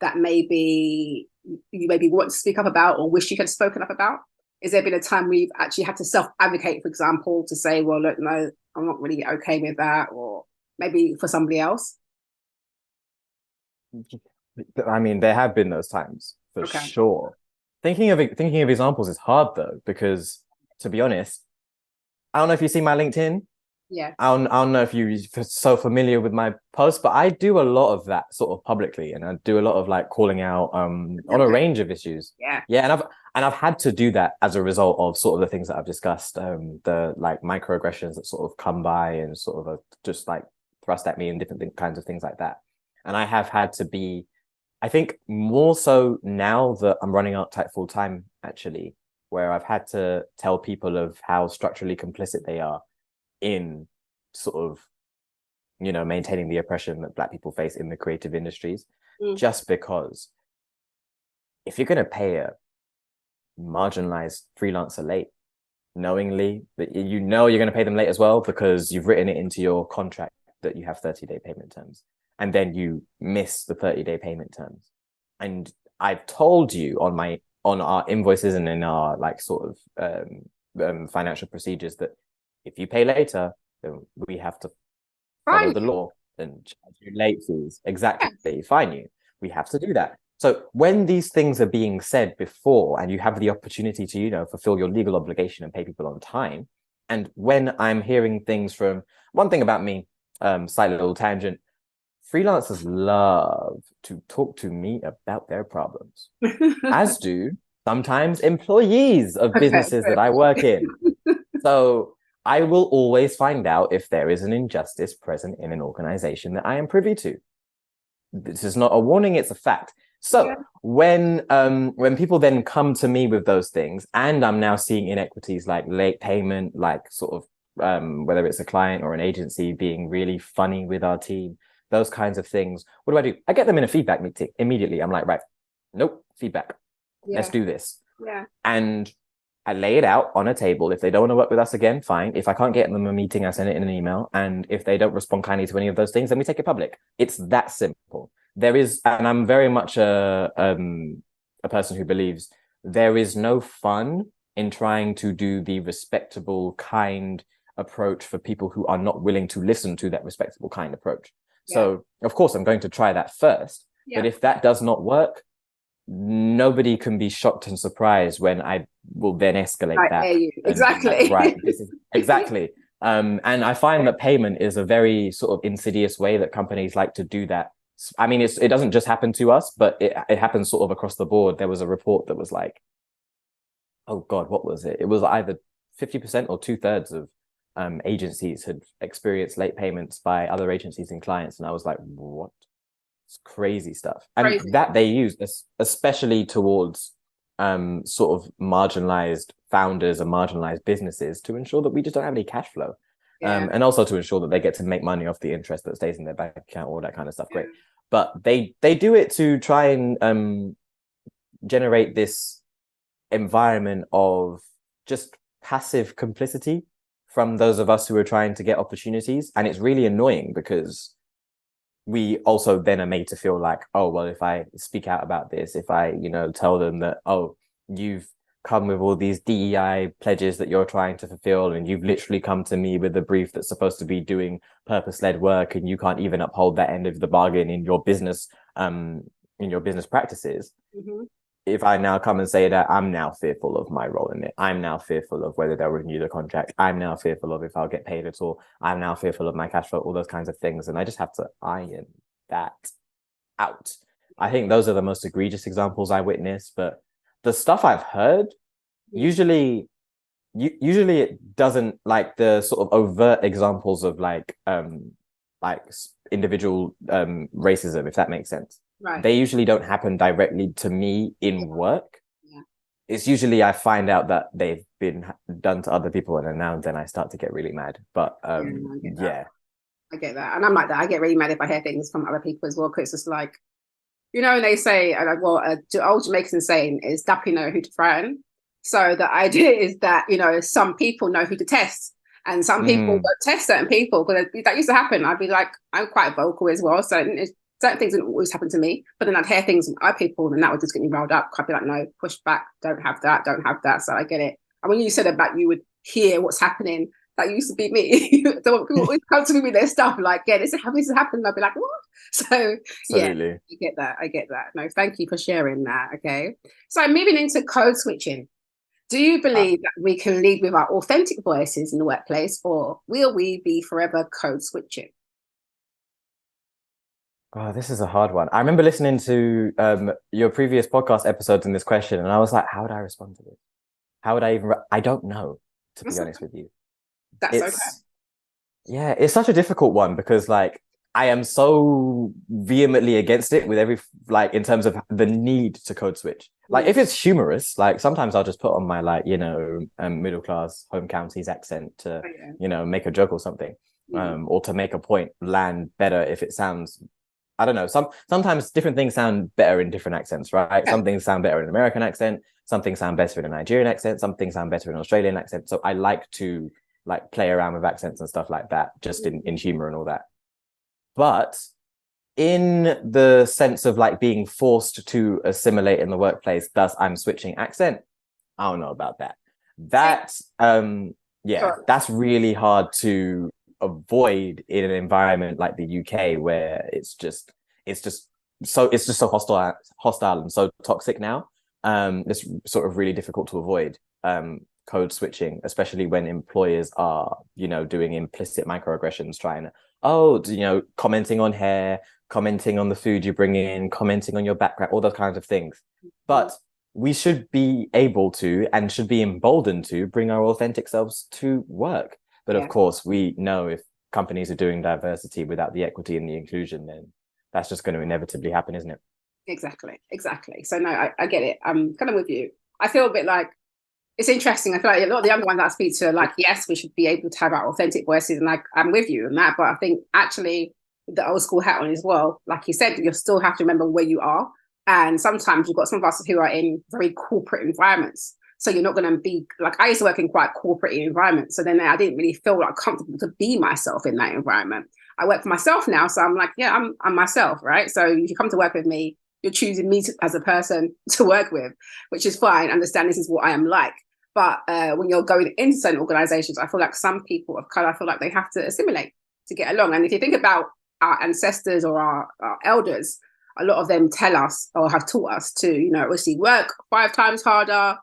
that maybe you want to speak up about or wish you had spoken up about? Has there been a time where you've actually had to self-advocate, for example, to say, well, look, no, I'm not really okay with that, or maybe for somebody else? I mean, there have been those times for sure. Thinking of examples is hard though, because to be honest, I don't know if you see my LinkedIn. Yeah. I don't know if you're so familiar with my posts, but I do a lot of that sort of publicly, and I do a lot of like calling out on a range of issues. Yeah. And I've had to do that as a result of sort of the things that I've discussed, the like microaggressions that sort of come by and sort of just like thrust at me and different kinds of things like that. And I have had to be, I think more so now that I'm running Archtype full time, actually, where I've had to tell people of how structurally complicit they are in sort of, you know, maintaining the oppression that Black people face in the creative industries. Just because if you're going to pay a marginalized freelancer late, knowingly that you know you're going to pay them late as well, because you've written it into your contract that you have 30-day payment terms, and then you miss the 30-day payment terms, and I've told you on our invoices and in our like sort of financial procedures that if you pay later, then we have to follow the law and charge you late fees. Exactly. Fine you. We have to do that. So when these things are being said before, and you have the opportunity to, you know, fulfill your legal obligation and pay people on time, and when I'm hearing things from, one thing about me, slight little tangent, freelancers love to talk to me about their problems, as do sometimes employees of businesses that I work in. So I will always find out if there is an injustice present in an organization that I am privy to. This is not a warning, it's a fact. So when people then come to me with those things, and I'm now seeing inequities like late payment, like sort of whether it's a client or an agency being really funny with our team, those kinds of things, what do? I get them in a feedback meeting immediately. I'm like, right, nope, feedback. Let's do this. And I lay it out on a table. If they don't want to work with us again, fine. If I can't get them a meeting, I send it in an email. And if they don't respond kindly to any of those things, then we take it public. It's that simple. There is, and I'm very much a person who believes there is no fun in trying to do the respectable, kind approach for people who are not willing to listen to that respectable, kind approach. Yeah. So, of course, I'm going to try that first. Yeah. But if that does not work, nobody can be shocked and surprised when I will then escalate that. Exactly. Like, right. This is exactly. And I find that payment is a very sort of insidious way that companies like to do that. I mean, it doesn't just happen to us, but it happens sort of across the board. There was a report that was like, oh God, what was it? It was either 50% or 2/3 of agencies had experienced late payments by other agencies and clients. And I was like, what? It's crazy stuff. And that they use, especially towards sort of marginalized founders and marginalized businesses, to ensure that we just don't have any cash flow. And also to ensure that they get to make money off the interest that stays in their bank account, all that kind of stuff. Great. But they do it to try and generate this environment of just passive complicity from those of us who are trying to get opportunities. And it's really annoying because we also then are made to feel like, oh, well, if I speak out about this, if I, tell them that, oh, you've come with all these DEI pledges that you're trying to fulfill, and you've literally come to me with a brief that's supposed to be doing purpose-led work, and you can't even uphold that end of the bargain in your business practices. Mm-hmm. If I now come and say that, I'm now fearful of my role in it. I'm now fearful of whether they'll renew the contract. I'm now fearful of if I'll get paid at all. I'm now fearful of my cash flow, all those kinds of things. And I just have to iron that out. I think those are the most egregious examples I witnessed. But the stuff I've heard, usually it doesn't, like the sort of overt examples of like individual racism, if that makes sense. Right. They usually don't happen directly to me in work. Yeah. It's usually I find out that they've been done to other people, and now and then I start to get really mad. But I get that. And I'm like that. I get really mad if I hear things from other people as well, because it's just like, and they say, old Jamaicans saying is dappy know who to threaten. So the idea is that, some people know who to test, and some people don't test certain people, because that used to happen. I'd be like, I'm quite vocal as well. So certain things didn't always happen to me, but then I'd hear things from other people, and that would just get me riled up. I'd be like, no, push back, don't have that. So I get it. And when you said about you would hear what's happening, that used to be me. So people always come to me with their stuff like, yeah, this is happening. I'd be like, what? So Absolutely. Yeah, I get that. No, thank you for sharing that. Okay. So moving into code switching. Do you believe that we can lead with our authentic voices in the workplace, or will we be forever code switching? Oh, this is a hard one. I remember listening to your previous podcast episodes in this question, and I was like, how would I respond to this? How would I even... I don't know, to be honest with you. That's okay. Yeah, it's such a difficult one because, like, I am so vehemently against it with in terms of the need to code switch. Like, if it's humorous, like, sometimes I'll just put on my, middle class home counties accent to, make a joke or something, or to make a point land better if it sounds... I don't know. Sometimes different things sound better in different accents, right? Some things sound better in an American accent. Some things sound better in a Nigerian accent. Some things sound better in an Australian accent. So I like to play around with accents and stuff like that, just in humor and all that. But in the sense of being forced to assimilate in the workplace, thus I'm switching accent, I don't know about that. That's that's really hard to avoid in an environment like the UK, where it's just so hostile and so toxic now. It's sort of really difficult to avoid code switching, especially when employers are doing implicit microaggressions, trying to commenting on hair, commenting on the food you bring in, commenting on your background, all those kinds of things. But we should be able to, and should be emboldened to, bring our authentic selves to work. But of course, we know if companies are doing diversity without the equity and the inclusion, then that's just going to inevitably happen, isn't it? Exactly. So no, I get it. I'm kind of with you. I feel a bit like, it's interesting. I feel like a lot of the other ones that I speak to are like, yes, we should be able to have our authentic voices. And I'm with you on that. But I think actually the old school hat on as well, like you said, you still have to remember where you are. And sometimes you've got some of us who are in very corporate environments. So you're not going to be I used to work in quite corporate environments. So then I didn't really feel comfortable to be myself in that environment. I work for myself now. So I'm like, yeah, I'm myself, right? So if you come to work with me, you're choosing me as a person to work with, which is fine. Understand this is what I am like. But when you're going into certain organizations, I feel like some people of color, I feel like they have to assimilate to get along. And if you think about our ancestors or our elders, a lot of them tell us or have taught us to, obviously work 5 times harder,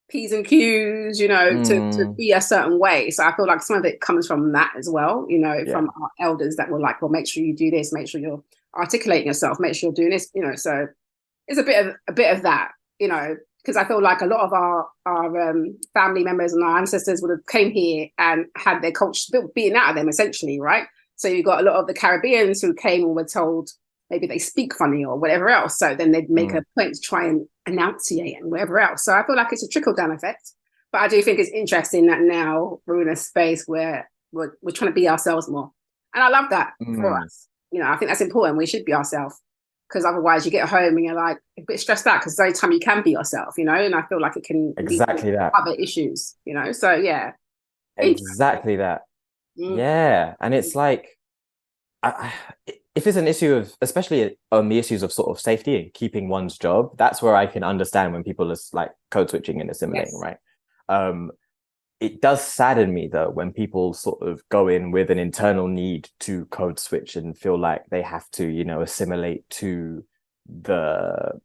P's and Q's, to be a certain way. So I feel like some of it comes from that as well, from our elders that were like, well, make sure you do this, make sure you're articulating yourself, make sure you're doing this, so it's a bit of that, because I feel like a lot of our family members and our ancestors would have came here and had their culture beaten out of them, essentially, right? So you got a lot of the Caribbeans who came and were told maybe they speak funny or whatever else. So then they'd make a point to try and enunciate and whatever else. So I feel like it's a trickle-down effect. But I do think it's interesting that now we're in a space where we're trying to be ourselves more. And I love that for us. I think that's important. We should be ourselves. Because otherwise you get home and you're like a bit stressed out because it's the only time you can be yourself, and I feel like it can exactly lead to that other issues, so yeah. Exactly that. Yeah. And it's like, if it's an issue of, especially on the issues of sort of safety and keeping one's job, that's where I can understand when people are like code switching and assimilating, right? It does sadden me though when people sort of go in with an internal need to code switch and feel like they have to, assimilate to the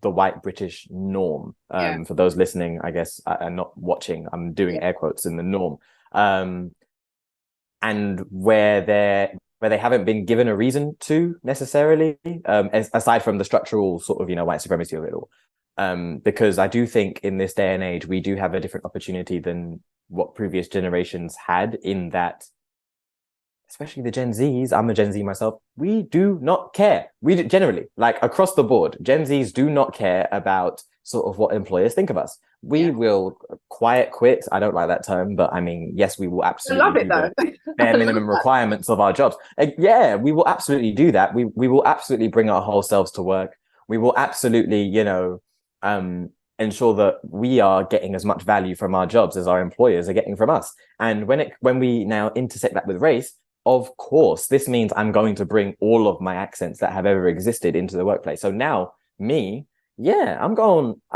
white British norm. For those listening, I guess, and not watching, I'm doing air quotes in the norm. And where they haven't been given a reason to necessarily, aside from the structural sort of, white supremacy of it all. Because I do think in this day and age, we do have a different opportunity than what previous generations had, in that, especially the Gen Zs, I'm a Gen Z myself, we do not care. We generally, like across the board, Gen Zs do not care about sort of what employers think of us. We will quiet quit. I don't like that term, but I mean, yes, we will absolutely I love it, though. the bare minimum requirements of our jobs. Yeah, we will absolutely do that. We will absolutely bring our whole selves to work. We will absolutely, ensure that we are getting as much value from our jobs as our employers are getting from us. And when we now intersect that with race, of course, this means I'm going to bring all of my accents that have ever existed into the workplace. So now I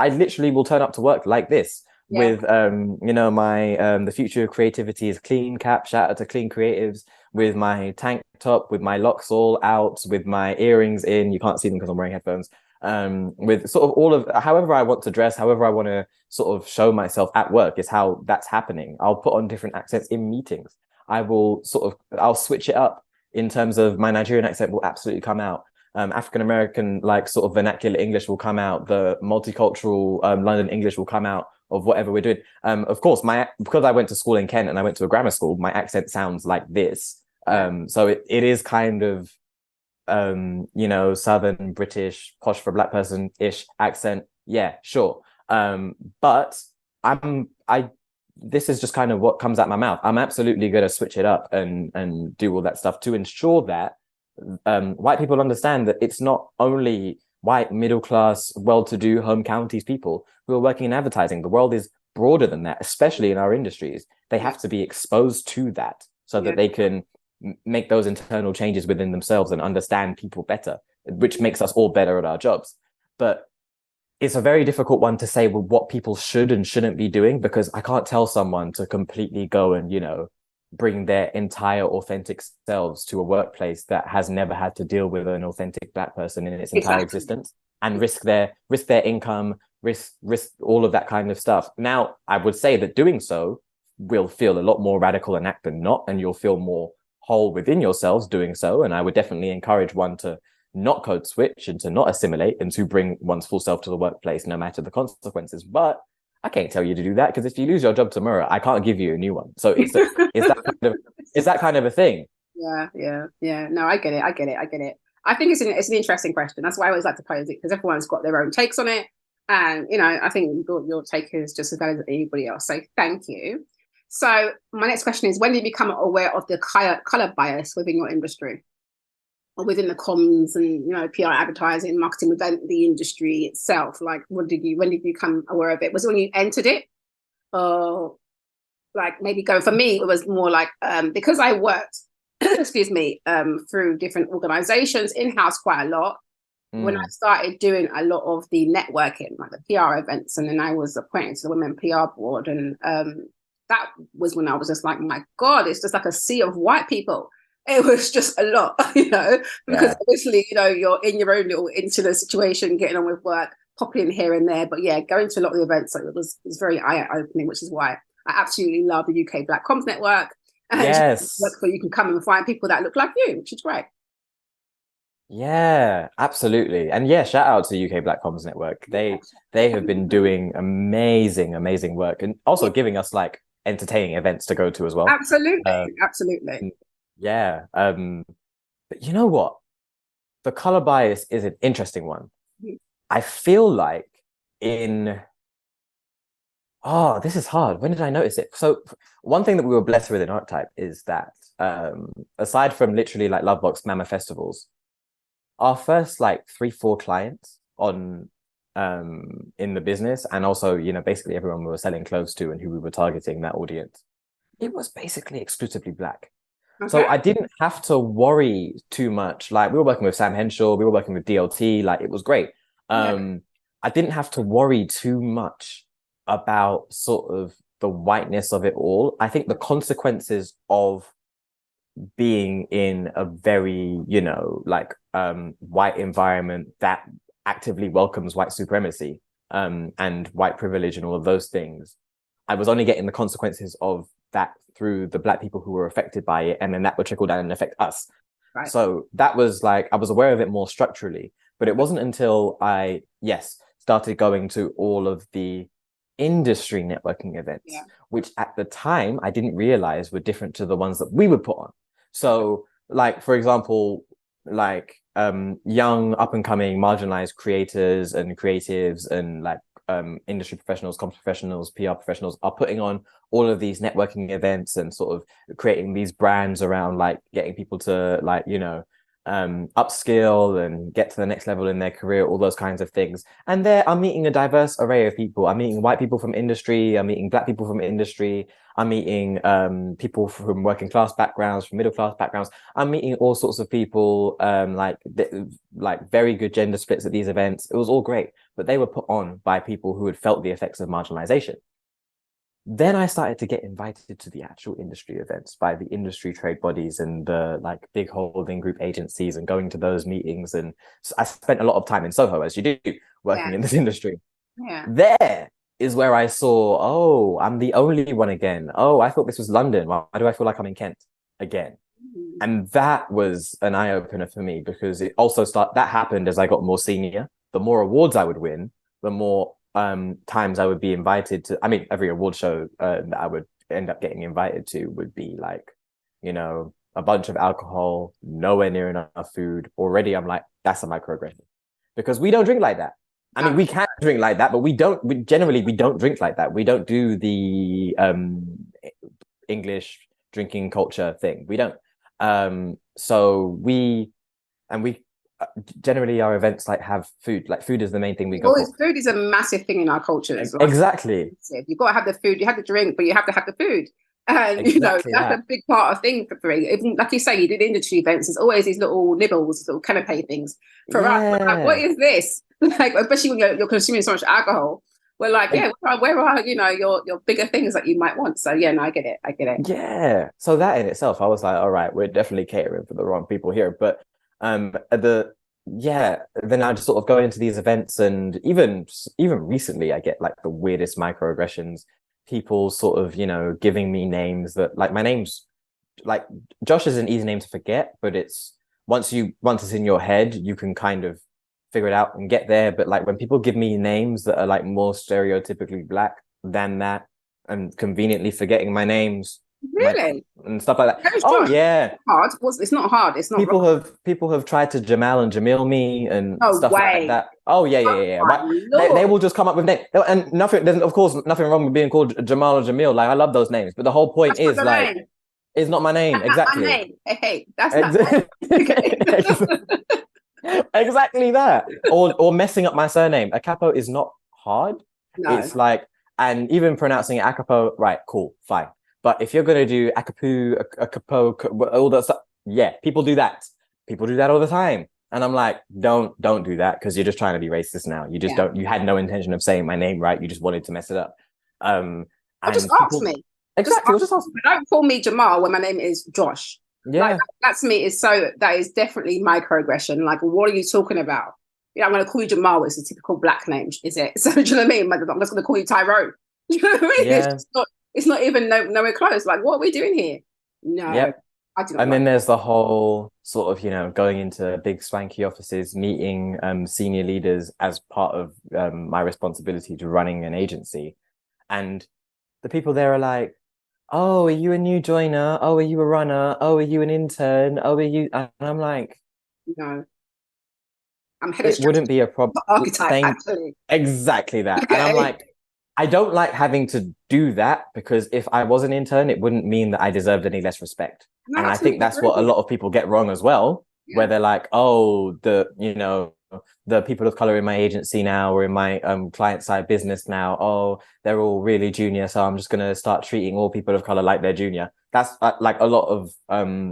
literally will turn up to work like this with, my, the future of creativity is clean cap, shout out to clean creatives, with my tank top, with my locks all out, with my earrings in, you can't see them because I'm wearing headphones, with sort of all of, however I want to dress, however I want to sort of show myself at work is how that's happening. I'll put on different accents in meetings. I'll switch it up in terms of my Nigerian accent will absolutely come out. African-American, like sort of vernacular English will come out. The multicultural London English will come out of whatever we're doing. Of course, because I went to school in Kent and I went to a grammar school, my accent sounds like this. So it is kind of, Southern British, posh for a Black person-ish accent. Yeah, sure. But this is just kind of what comes out my mouth. I'm absolutely going to switch it up and do all that stuff to ensure that white people understand that it's not only white, middle-class, well-to-do home counties people who are working in advertising. The world is broader than that, especially in our industries. They have to be exposed to that so that they can make those internal changes within themselves and understand people better, which makes us all better at our jobs. But it's a very difficult one to say what people should and shouldn't be doing, because I can't tell someone to completely go and, bring their entire authentic selves to a workplace that has never had to deal with an authentic Black person in its entire existence, and risk their income, risk all of that kind of stuff. Now, I would say that doing so will feel a lot more radical and act than not, and you'll feel more whole within yourselves doing so. And I would definitely encourage one to not code switch and to not assimilate and to bring one's full self to the workplace, no matter the consequences. But I can't tell you to do that, because if you lose your job tomorrow, I can't give you a new one. So it's that kind of a thing. Yeah. No, I get it. I think it's an interesting question. That's why I always like to pose it, because everyone's got their own takes on it. And, I think your take is just as valid as anybody else. So thank you. So my next question is, when did you become aware of the color bias within your industry, or within the comms and, PR, advertising, marketing, within the industry itself? Like, when did you become aware of it? Was it when you entered it? Or like maybe for me, it was more like, because I worked, excuse me, through different organizations, in-house quite a lot. when I started doing a lot of the networking, like the PR events, and then I was appointed to the Women PR board, and that was when I was just like, my God, it's just like a sea of white people. It was just a lot, because obviously, you're in your own little insular situation, getting on with work, popping here and there. But yeah, going to a lot of the events, it was very eye-opening, which is why I absolutely love the UK Black Comms Network. Yes. So you can come and find people that look like you, which is great. Yeah, absolutely. And yeah, shout out to UK Black Comms Network. They have been doing amazing work, and also giving us like entertaining events to go to as well. Absolutely. Yeah. But you know what? The color bias is an interesting one. I feel like this is hard. When did I notice it? So one thing that we were blessed with in Archtype is that aside from literally like Lovebox Mama festivals, our first like 3-4 clients on in the business, and also basically everyone we were selling clothes to and who we were targeting, that audience, it was basically exclusively Black. Okay. So I didn't have to worry too much. Like, we were working with Sam Henshaw, we were working with DLT, like it was great. I didn't have to worry too much about sort of the whiteness of it all. I think the consequences of being in a very white environment that actively welcomes white supremacy and white privilege and all of those things, I was only getting the consequences of that through the Black people who were affected by it, and then that would trickle down and affect us. Right. So that was like, I was aware of it more structurally, but it wasn't until I started going to all of the industry networking events, which at the time I didn't realize were different to the ones that we would put on. So like, for example, like young up and coming marginalized creators and creatives and like industry professionals, comms professionals, PR professionals are putting on all of these networking events and sort of creating these brands around like getting people to like, upskill and get to the next level in their career, all those kinds of things. And there I'm meeting a diverse array of people. I'm meeting white people from industry, I'm meeting Black people from industry, I'm meeting people from working class backgrounds, from middle class backgrounds. I'm meeting all sorts of people, like very good gender splits at these events. It was all great, but they were put on by people who had felt the effects of marginalization. Then I started to get invited to the actual industry events by the industry trade bodies and the like big holding group agencies, and going to those meetings. And I spent a lot of time in Soho, as you do, working in this industry. There is where I saw, oh, I'm the only one again. Oh, I thought this was London. Why do I feel like I'm in Kent again? And that was an eye-opener for me, because it also that happened as I got more senior. The more awards I would win, the more times I would be invited to. I mean, every award show that I would end up getting invited to would be like, a bunch of alcohol, nowhere near enough food. Already I'm like, that's a microaggression, because we don't drink like that. I mean, we can drink like that, but we generally don't drink like that. We don't do the English drinking culture thing. We don't. So we generally our events like have food. Like, food is the main thing we go for. Food is a massive thing in our culture. Exactly. You've got to have the food, you have the drink, but you have to have the food. And that's a big part of thing for free. Even like you say, you do the industry events, there's always these little nibbles, little canapé things. For us, like, what is this? Like, especially when you're consuming so much alcohol, we're like, where are your bigger things that you might want? So I get it. Yeah. So that in itself, I was like, all right, we're definitely catering for the wrong people here. But then I just sort of go into these events, and even recently I get like the weirdest microaggressions. People sort of, giving me names that, like, my name's like, Josh is an easy name to forget, but it's once it's in your head, you can kind of figure it out and get there. But like, when people give me names that are like more stereotypically Black than that, and conveniently forgetting my names, really, and stuff like that. Oh yeah, hard. It's not hard. It's not. People have tried to Jamal and Jamil me and stuff like that. Oh yeah. They will just come up with names, and there's of course nothing wrong with being called Jamal or Jamil. Like, I love those names, but the whole point is like, it's not my name. Exactly. My name. Hey, that's not. Exactly that. Or messing up my surname. Akapo is not hard. No. It's like, and even pronouncing it Akapo, right? Cool, fine. But if you're going to do Akapo, all that stuff, people do that. People do that all the time. And I'm like, don't do that, because you're just trying to be racist now. You just don't, you had no intention of saying my name right. You just wanted to mess it up. Or And just ask me. Exactly. Just ask me. Don't call me Jamal when my name is Josh. Yeah. Like, that to me is that is definitely microaggression. Like, what are you talking about? I'm going to call you Jamal. It's a typical black name, is it? So, do you know what I mean? Like, I'm just going to call you Tyrone. Do you know what I mean? Yeah. It's not even nowhere close. Like, what are we doing here? No. Yep. I do not. And then there's the whole sort of, going into big swanky offices, meeting senior leaders as part of my responsibility to running an agency. And the people there are like, oh, are you a new joiner? Oh, are you a runner? Oh, are you an intern? Oh, are you? And I'm like, no. I'm head of it wouldn't be a problem. Archtype, actually. Exactly that. Okay. And I'm like, I don't like having to do that, because if I was an intern, it wouldn't mean that I deserved any less respect. No, and I think that's what a lot of people get wrong as well, where they're like, oh, the people of color in my agency now, or in my client side business now, oh, they're all really junior, so I'm just going to start treating all people of color like they're junior. That's like a lot of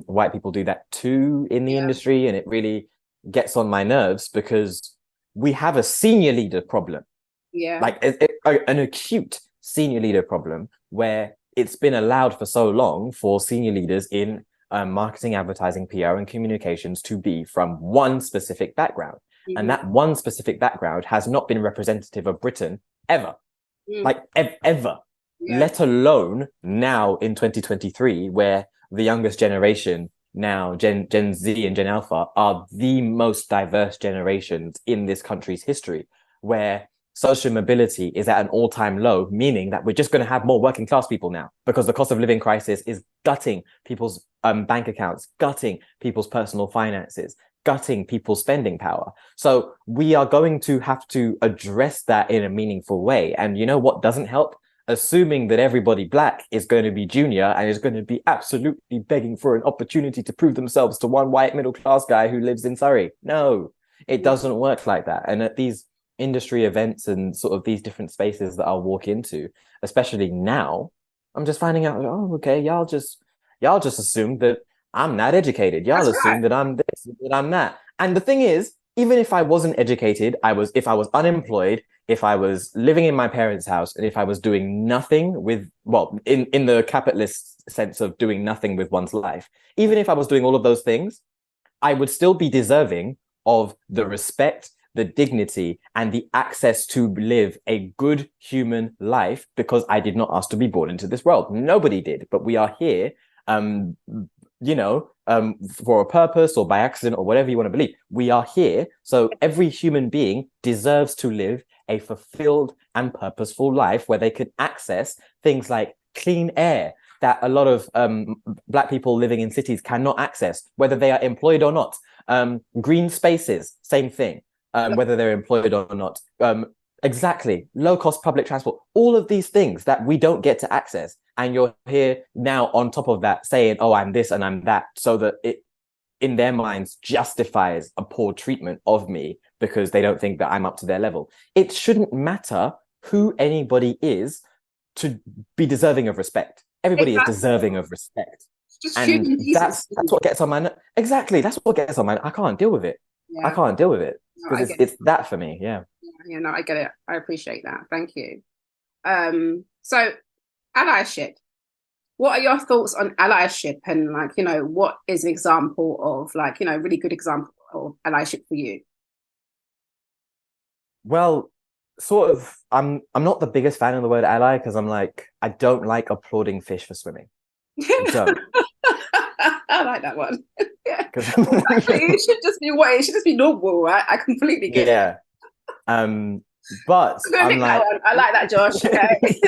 white people do that too in the industry, and it really gets on my nerves, because we have a senior leader problem. Like an acute senior leader problem, where it's been allowed for so long for senior leaders in marketing, advertising, PR, and communications to be from one specific background. Mm-hmm. And that one specific background has not been representative of Britain ever. Like ever. Let alone now in 2023, where the youngest generation now, Gen Z and Gen Alpha, are the most diverse generations in this country's history, where social mobility is at an all-time low, meaning that we're just going to have more working class people now, because the cost of living crisis is gutting people's bank accounts, gutting people's personal finances, gutting people's spending power. So we are going to have to address that in a meaningful way. And you know what doesn't help? Assuming that everybody black is going to be junior and is going to be absolutely begging for an opportunity to prove themselves to one white middle class guy who lives in Surrey. No, it doesn't work like that. And at these industry events and sort of these different spaces that I'll walk into, especially now, I'm just finding out, oh, okay, y'all just assume that I'm not educated. Y'all assume that I'm this, that I'm that. And the thing is, even if I wasn't educated, if I was unemployed, if I was living in my parents' house, and if I was doing nothing with, well, in the capitalist sense of doing nothing with one's life, even if I was doing all of those things, I would still be deserving of the respect, the dignity, and the access to live a good human life, because I did not ask to be born into this world. Nobody did, but we are here, for a purpose, or by accident, or whatever you want to believe. We are here. So every human being deserves to live a fulfilled and purposeful life, where they can access things like clean air that a lot of black people living in cities cannot access, whether they are employed or not. Green spaces, same thing. Whether they're employed or not. Exactly. Low-cost public transport. All of these things that we don't get to access. And you're here now on top of that saying, oh, I'm this and I'm that, so that it, in their minds, justifies a poor treatment of me because they don't think that I'm up to their level. It shouldn't matter who anybody is to be deserving of respect. Everybody is deserving of respect. And that's what gets on my... Exactly. That's what gets on my... I can't deal with it. I can't deal with it, because it's that for me. Yeah, no, I get it. I appreciate that. Thank you. So allyship, what are your thoughts on allyship, and what is an example of really good example of allyship for you? Well, sort of, I'm not the biggest fan of the word ally, because I'm like, I don't like applauding fish for swimming. I don't. I like that one. Yeah. Actually, it should just be what it should just be normal, right? I completely get it. But I'm like, I like that, Josh. Okay.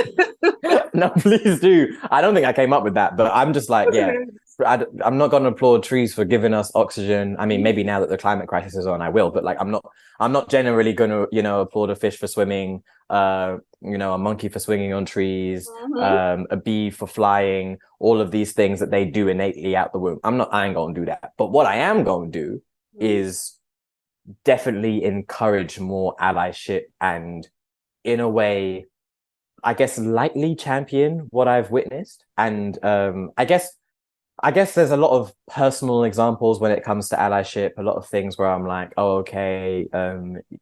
No, please do. I don't think I came up with that, but I'm just like, yeah, I'm not going to applaud trees for giving us oxygen. I mean, maybe now that the climate crisis is on, I will, but like, I'm not generally going to, applaud a fish for swimming, a monkey for swinging on trees, a bee for flying, all of these things that they do innately out the womb. I ain't going to do that. But what I am going to do is definitely encourage more allyship, and in a way, I guess, lightly champion what I've witnessed. And I guess I guess there's a lot of personal examples when it comes to allyship, a lot of things where I'm like, oh, okay,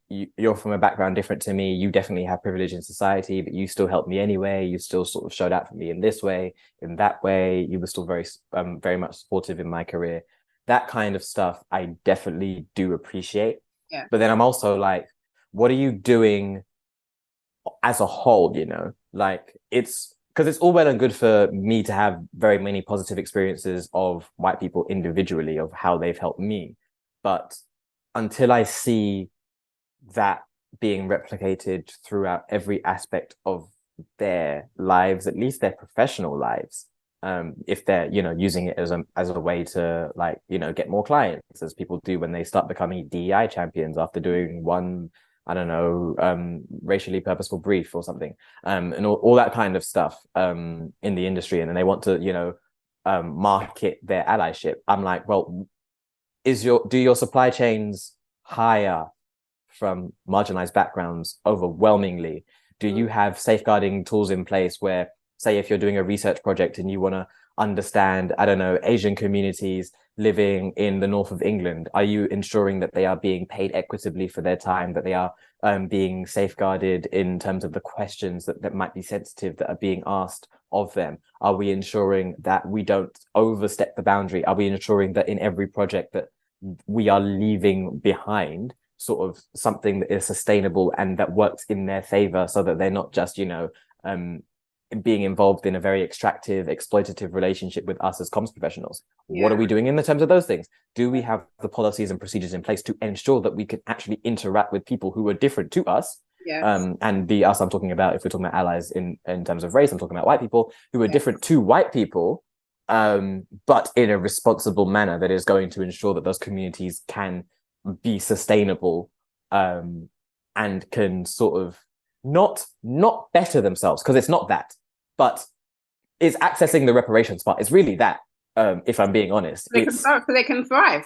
you're from a background different to me. You definitely have privilege in society, but you still helped me anyway. You still sort of showed out for me in this way, in that way. You were still very much supportive in my career. That kind of stuff, I definitely do appreciate. Yeah. But then I'm also like, what are you doing as a whole, like it's because it's all well and good for me to have very many positive experiences of white people individually, of how they've helped me. But until I see that being replicated throughout every aspect of their lives, at least their professional lives, if they're, using it as a way to get more clients, as people do when they start becoming DEI champions after doing one, I don't know, racially purposeful brief or something, and all that kind of stuff in the industry. And then they want to, market their allyship. I'm like, well, do your supply chains hire from marginalized backgrounds overwhelmingly? Do you have safeguarding tools in place where, say, if you're doing a research project and you want to understand, I don't know, Asian communities living in the north of England, are you ensuring that they are being paid equitably for their time, that they are being safeguarded in terms of the questions that might be sensitive that are being asked of them? Are we ensuring that we don't overstep the boundary? Are we ensuring that in every project that we are leaving behind sort of something that is sustainable and that works in their favor, so that they're not just, being involved in a very extractive, exploitative relationship with us as comms professionals? Yeah. What are we doing in the terms of those things? Do we have the policies and procedures in place to ensure that we can actually interact with people who are different to us? Yes. And the us I'm talking about, if we're talking about allies in terms of race, I'm talking about white people who are different to white people, but in a responsible manner that is going to ensure that those communities can be sustainable, and can sort of not better themselves, because it's not that, but is accessing the reparations part. It's really that, if I'm being honest. They can thrive.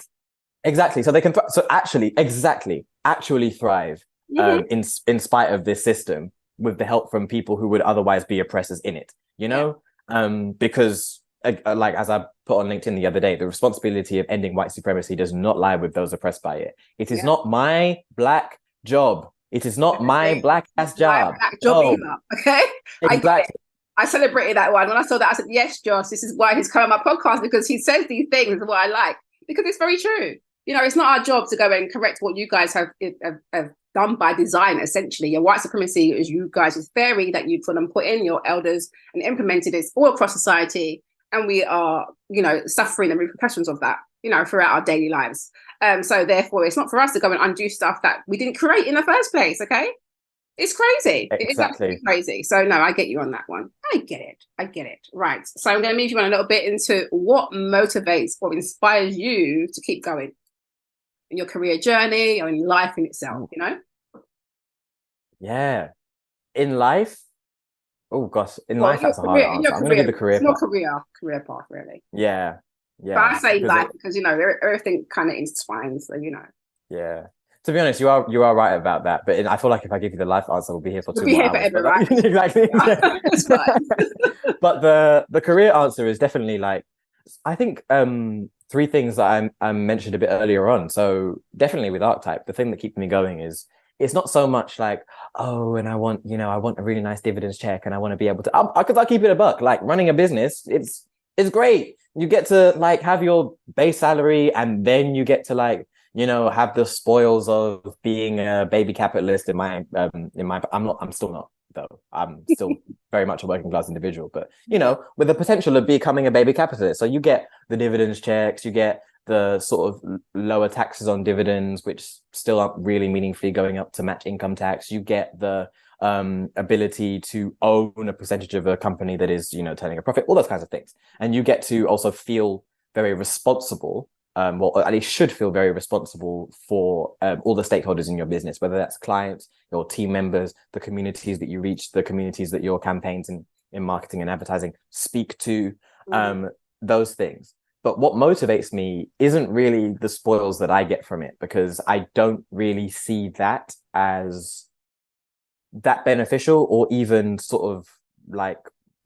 Exactly. So they can actually thrive, in spite of this system, with the help from people who would otherwise be oppressors in it, because like, as I put on LinkedIn the other day, the responsibility of ending white supremacy does not lie with those oppressed by it. It is not my black job. It is not my black ass job. My black job either. Okay. Exactly. I celebrated that one. When I saw that, I said, yes, Josh, this is why he's coming on my podcast, because he says these things, what I like, because it's very true. It's not our job to go and correct what you guys have done by design, essentially. Your white supremacy is you guys' theory that you've put in, your elders, and implemented it all across society. And we are, suffering the repercussions of that, throughout our daily lives. So therefore, it's not for us to go and undo stuff that we didn't create in the first place, okay? It's crazy. Exactly. It is absolutely crazy. So no, I get you on that one. I get it. Right. So I'm going to move you on a little bit into what motivates or inspires you to keep going in your career journey or in life in itself, Yeah. In life? Oh gosh, in life that's a hard answer. I'm going to give the career path. Career path, really. Yeah. But I say life because everything kind of intertwines, so Yeah. To be honest, you are right about that. But I feel like if I give you the life answer, we'll be here for 2 more hours. Forever, right? Exactly. Yeah. That's fine. But the career answer is definitely I think 3 things that I mentioned a bit earlier on. So definitely with Archtype, the thing that keeps me going is, it's not so much like, oh, and I want a really nice dividends check, and I want to be able to, because I'll keep it a buck. Like, running a business, it's great. You get to have your base salary, and then you get to have the spoils of being a baby capitalist I'm still not, though. I'm still very much a working class individual, but with the potential of becoming a baby capitalist. So you get the dividends checks, you get the sort of lower taxes on dividends, which still aren't really meaningfully going up to match income tax. You get the ability to own a percentage of a company that is, turning a profit, all those kinds of things. And you get to also feel very responsible, well, at least should feel very responsible for all the stakeholders in your business, whether that's clients, your team members, the communities that you reach, the communities that your campaigns in marketing and advertising speak to, those things. But what motivates me isn't really the spoils that I get from it, because I don't really see that as that beneficial, or even sort of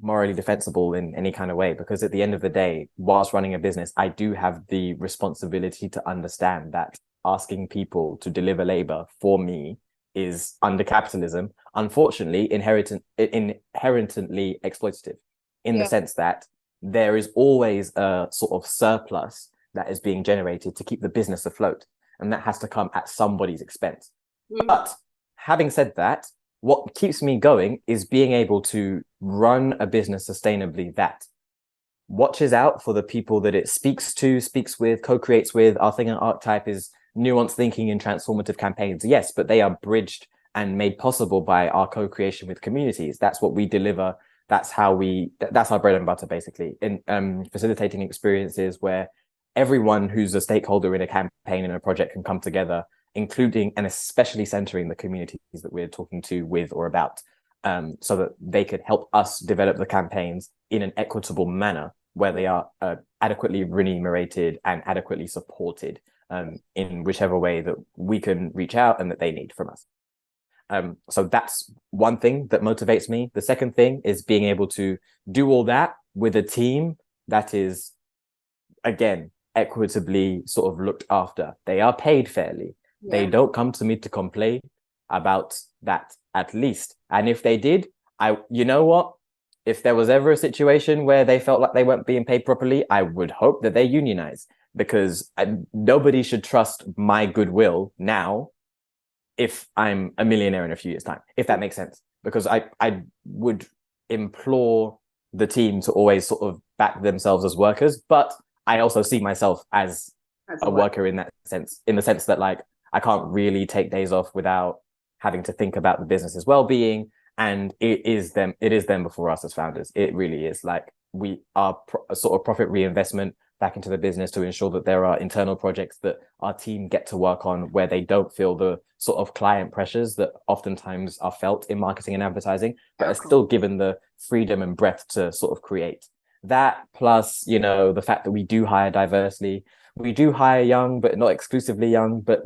morally defensible in any kind of way, because at the end of the day, whilst running a business, I do have the responsibility to understand that asking people to deliver labor for me is, under capitalism, unfortunately inherently exploitative, in the sense that there is always a sort of surplus that is being generated to keep the business afloat, and that has to come at somebody's expense. But having said that, what keeps me going is being able to run a business sustainably that watches out for the people that it speaks to, speaks with, co-creates with. Our thing at Archetype is nuanced thinking and transformative campaigns. Yes, but they are bridged and made possible by our co-creation with communities. That's what we deliver. That's our bread and butter, basically, in facilitating experiences where everyone who's a stakeholder in a campaign and a project can come together, including and especially centering the communities that we're talking to, with, or about, so that they could help us develop the campaigns in an equitable manner where they are adequately remunerated and adequately supported in whichever way that we can reach out and that they need from us. So that's one thing that motivates me. The second thing is being able to do all that with a team that is, again, equitably sort of looked after. They are paid fairly. They don't come to me to complain about that, at least. And if they did, you know what? If there was ever a situation where they felt like they weren't being paid properly, I would hope that they unionize, because nobody should trust my goodwill now if I'm a millionaire in a few years' time, if that makes sense. Because I would implore the team to always sort of back themselves as workers, but I also see myself as a worker in that sense, in the sense that, like, I can't really take days off without having to think about the business's well-being. And it is them before us as founders. It really is. Like, we are a sort of profit reinvestment back into the business to ensure that there are internal projects that our team get to work on, where they don't feel the sort of client pressures that oftentimes are felt in marketing and advertising, but are still given the freedom and breadth to sort of create. That, plus, you know, the fact that we do hire diversely. We do hire young, but not exclusively young, but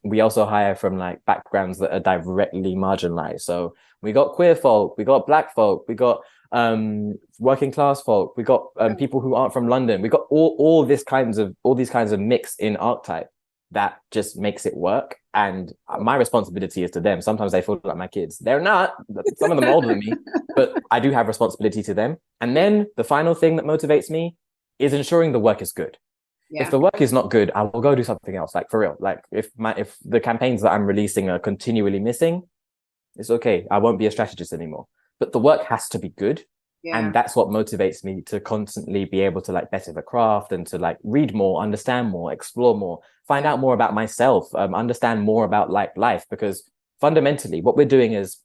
we also hire from like backgrounds that are directly marginalized. So we got queer folk, we got Black folk, we got working class folk, we got people who aren't from London. We got all these kinds of mix in Archetype that just makes it work. And my responsibility is to them. Sometimes they feel like my kids. They're not. Some of them are older than me, but I do have responsibility to them. And then the final thing that motivates me is ensuring the work is good. If the work is not good, I will go do something else. Like, for real. Like, if the campaigns that I'm releasing are continually missing, it's okay. I won't be a strategist anymore. But the work has to be good. And that's what motivates me to constantly be able to like better the craft and to like read more, understand more, explore more, find out more about myself, understand more about like life. Because fundamentally what we're doing is,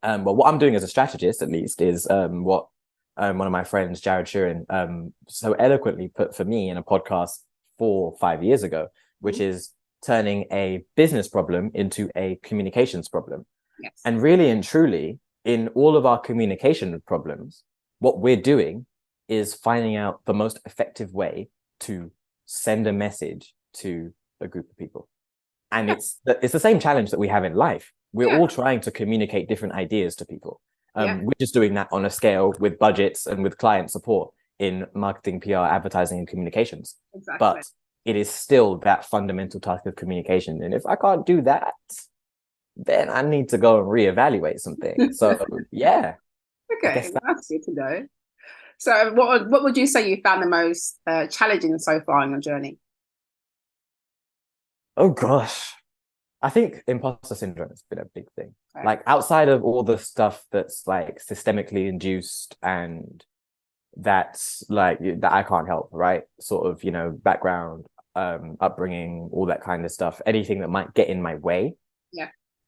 what I'm doing as a strategist, at least, is what one of my friends, Jared Sheeran, so eloquently put for me in a podcast 4 or 5 years ago, which is turning a business problem into a communications problem. And really and truly, in all of our communication problems, what we're doing is finding out the most effective way to send a message to a group of people. And it's the same challenge that we have in life. We're all trying to communicate different ideas to people. We're just doing that on a scale with budgets and with client support in marketing, PR, advertising, and communications. But it is still that fundamental task of communication. And if I can't do that, then I need to go and reevaluate some things. So, yeah. Okay, that's good to know. So what would you say you found the most challenging so far in your journey? Oh, gosh. I think imposter syndrome has been a big thing. Like, outside of all the stuff that's like systemically induced and that's like that I can't help, right? Sort of, you know, background, upbringing, all that kind of stuff, anything that might get in my way.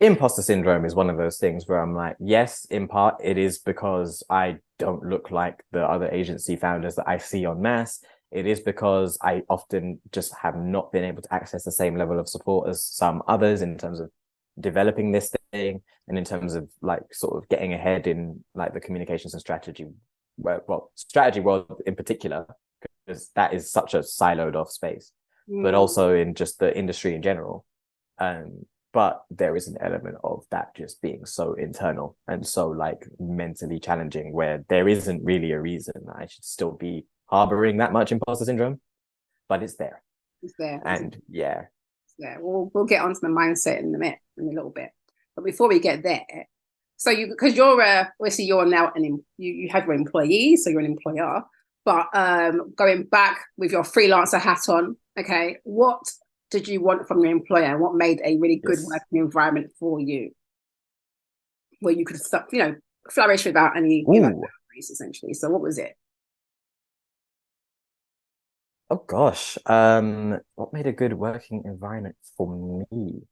Imposter syndrome is one of those things where I'm like, yes, in part it is because I don't look like the other agency founders that I see en masse. It is because I often just have not been able to access the same level of support as some others in terms of developing this thing and in terms of like sort of getting ahead in like the communications and strategy, strategy world in particular, because that is such a siloed off space, but also in just the industry in general. but there is an element of that just being so internal and so like mentally challenging, where there isn't really a reason that I should still be harboring that much imposter syndrome, but it's there. It's there. And yeah. Yeah, we'll get onto the mindset in a little bit. But before we get there, so because you're obviously you're now you have your employees, so you're an employer. But going back with your freelancer hat on, okay, what did you want from your employer? What made a really good working environment for you, where you could, flourish without any boundaries, essentially? So what was it? Oh gosh, what made a good working environment for me?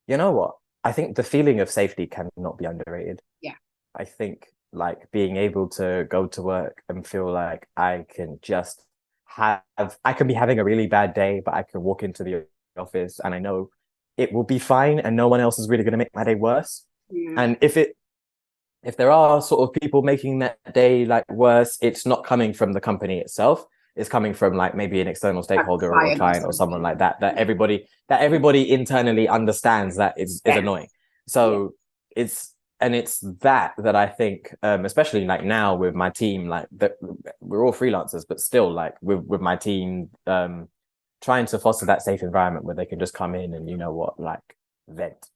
You know what? I think the feeling of safety cannot be underrated. Yeah. I think like being able to go to work and feel like I can just I can be having a really bad day, but I can walk into the office and I know it will be fine and no one else is really going to make my day worse. Yeah. And if there are sort of people making that day like worse, it's not coming from the company itself. It's coming from like maybe an external stakeholder or a client or someone like that, that everybody internally understands that is annoying. So it's that I think, especially like now with my team, like that we're all freelancers, but still like with my team, trying to foster that safe environment where they can just come in and, you know what, like vent,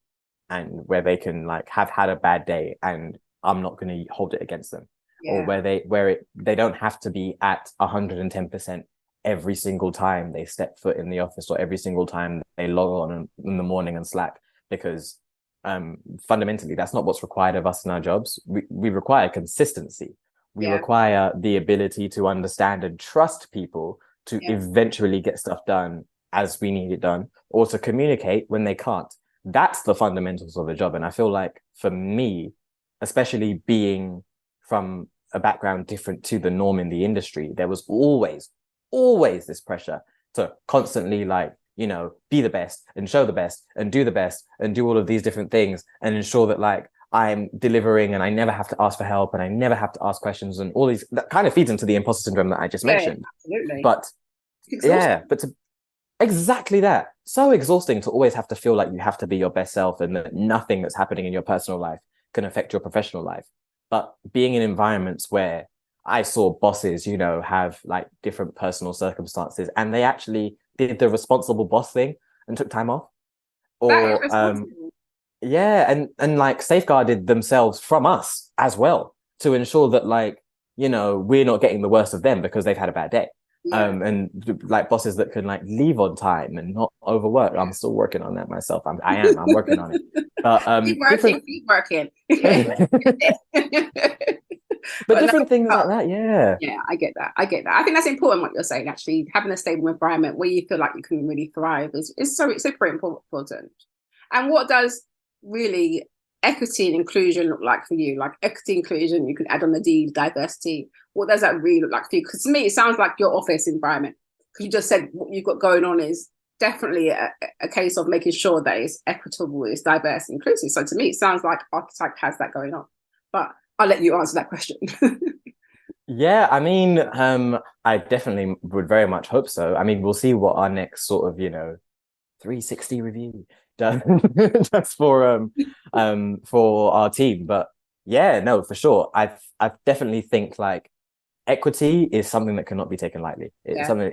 and where they can like have had a bad day and I'm not going to hold it against them. Or where they don't have to be at 110% every single time they step foot in the office, or every single time they log on in the morning and Slack, because fundamentally that's not what's required of us in our jobs. We require consistency. We require the ability to understand and trust people to eventually get stuff done as we need it done, or to communicate when they can't. That's the fundamentals of the job. And I feel like for me, especially being from a background different to the norm in the industry, there was always this pressure to constantly like, you know, be the best and show the best and do the best and do all of these different things and ensure that like I'm delivering and I never have to ask for help and I never have to ask questions, and all these, that kind of feeds into the imposter syndrome that I just mentioned. Absolutely. But exactly that. So exhausting to always have to feel like you have to be your best self and that nothing that's happening in your personal life can affect your professional life. But being in environments where I saw bosses, you know, have like different personal circumstances and they actually did the responsible boss thing and took time off. Or and like safeguarded themselves from us as well to ensure that like, you know, we're not getting the worst of them because they've had a bad day. And like bosses that can like leave on time and not overwork. I'm still working on that myself. I'm working on it. But keep working. But different things like that, yeah, I get that. I think that's important what you're saying. Actually, having a stable environment where you feel like you can really thrive is super important. And what does really equity and inclusion look like for you? Like equity, inclusion, you can add on the D, diversity. What does that really look like for you? Because to me, it sounds like your office environment, because you just said what you've got going on is definitely a case of making sure that it's equitable, it's diverse, inclusive. So to me, it sounds like Archtype has that going on. But I'll let you answer that question. Yeah, I mean, I definitely would very much hope so. I mean, we'll see what our next sort of, you know, 360 review does for our team. But yeah, no, for sure. I definitely think like equity is something that cannot be taken lightly. It's something.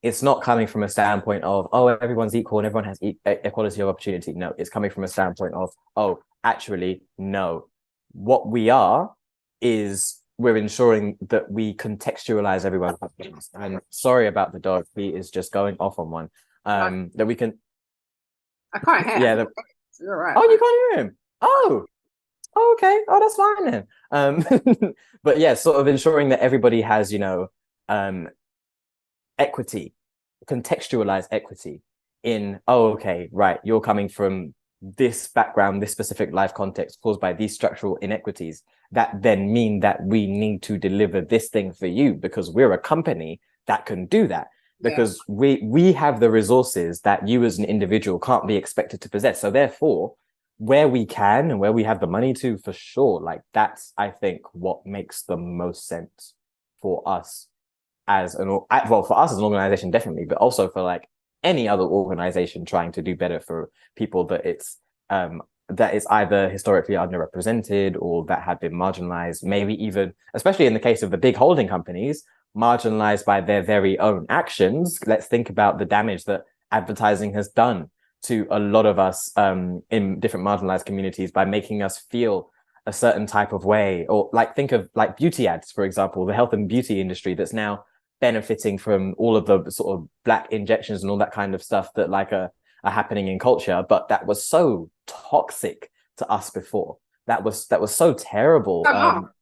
It's not coming from a standpoint of, oh, everyone's equal and everyone has equality of opportunity. No, it's coming from a standpoint of, oh, actually, no. What we are is we're ensuring that we contextualize everyone's happiness. And sorry about the dog. He is just going off on one. That we can. I can't hear. Yeah. You're right. Oh, you can't hear him. Oh, okay. Oh, that's fine then. But yeah, sort of ensuring that everybody has, you know, equity, contextualize equity in, oh, okay, right, you're coming from this background, this specific life context caused by these structural inequities that then mean that we need to deliver this thing for you because we're a company that can do that, because we have the resources that you as an individual can't be expected to possess. So therefore, where we can and where we have the money to, for sure, like that's, I think, what makes the most sense for us as for us as an organization, definitely, but also for like any other organization trying to do better for people that is either historically underrepresented or that have been marginalized, maybe even, especially in the case of the big holding companies, marginalized by their very own actions. Let's think about the damage that advertising has done to a lot of us in different marginalized communities by making us feel a certain type of way. Or like, think of like beauty ads, for example, the health and beauty industry that's now benefiting from all of the sort of black injections and all that kind of stuff that like are happening in culture, but that was so toxic to us before. That was so terrible.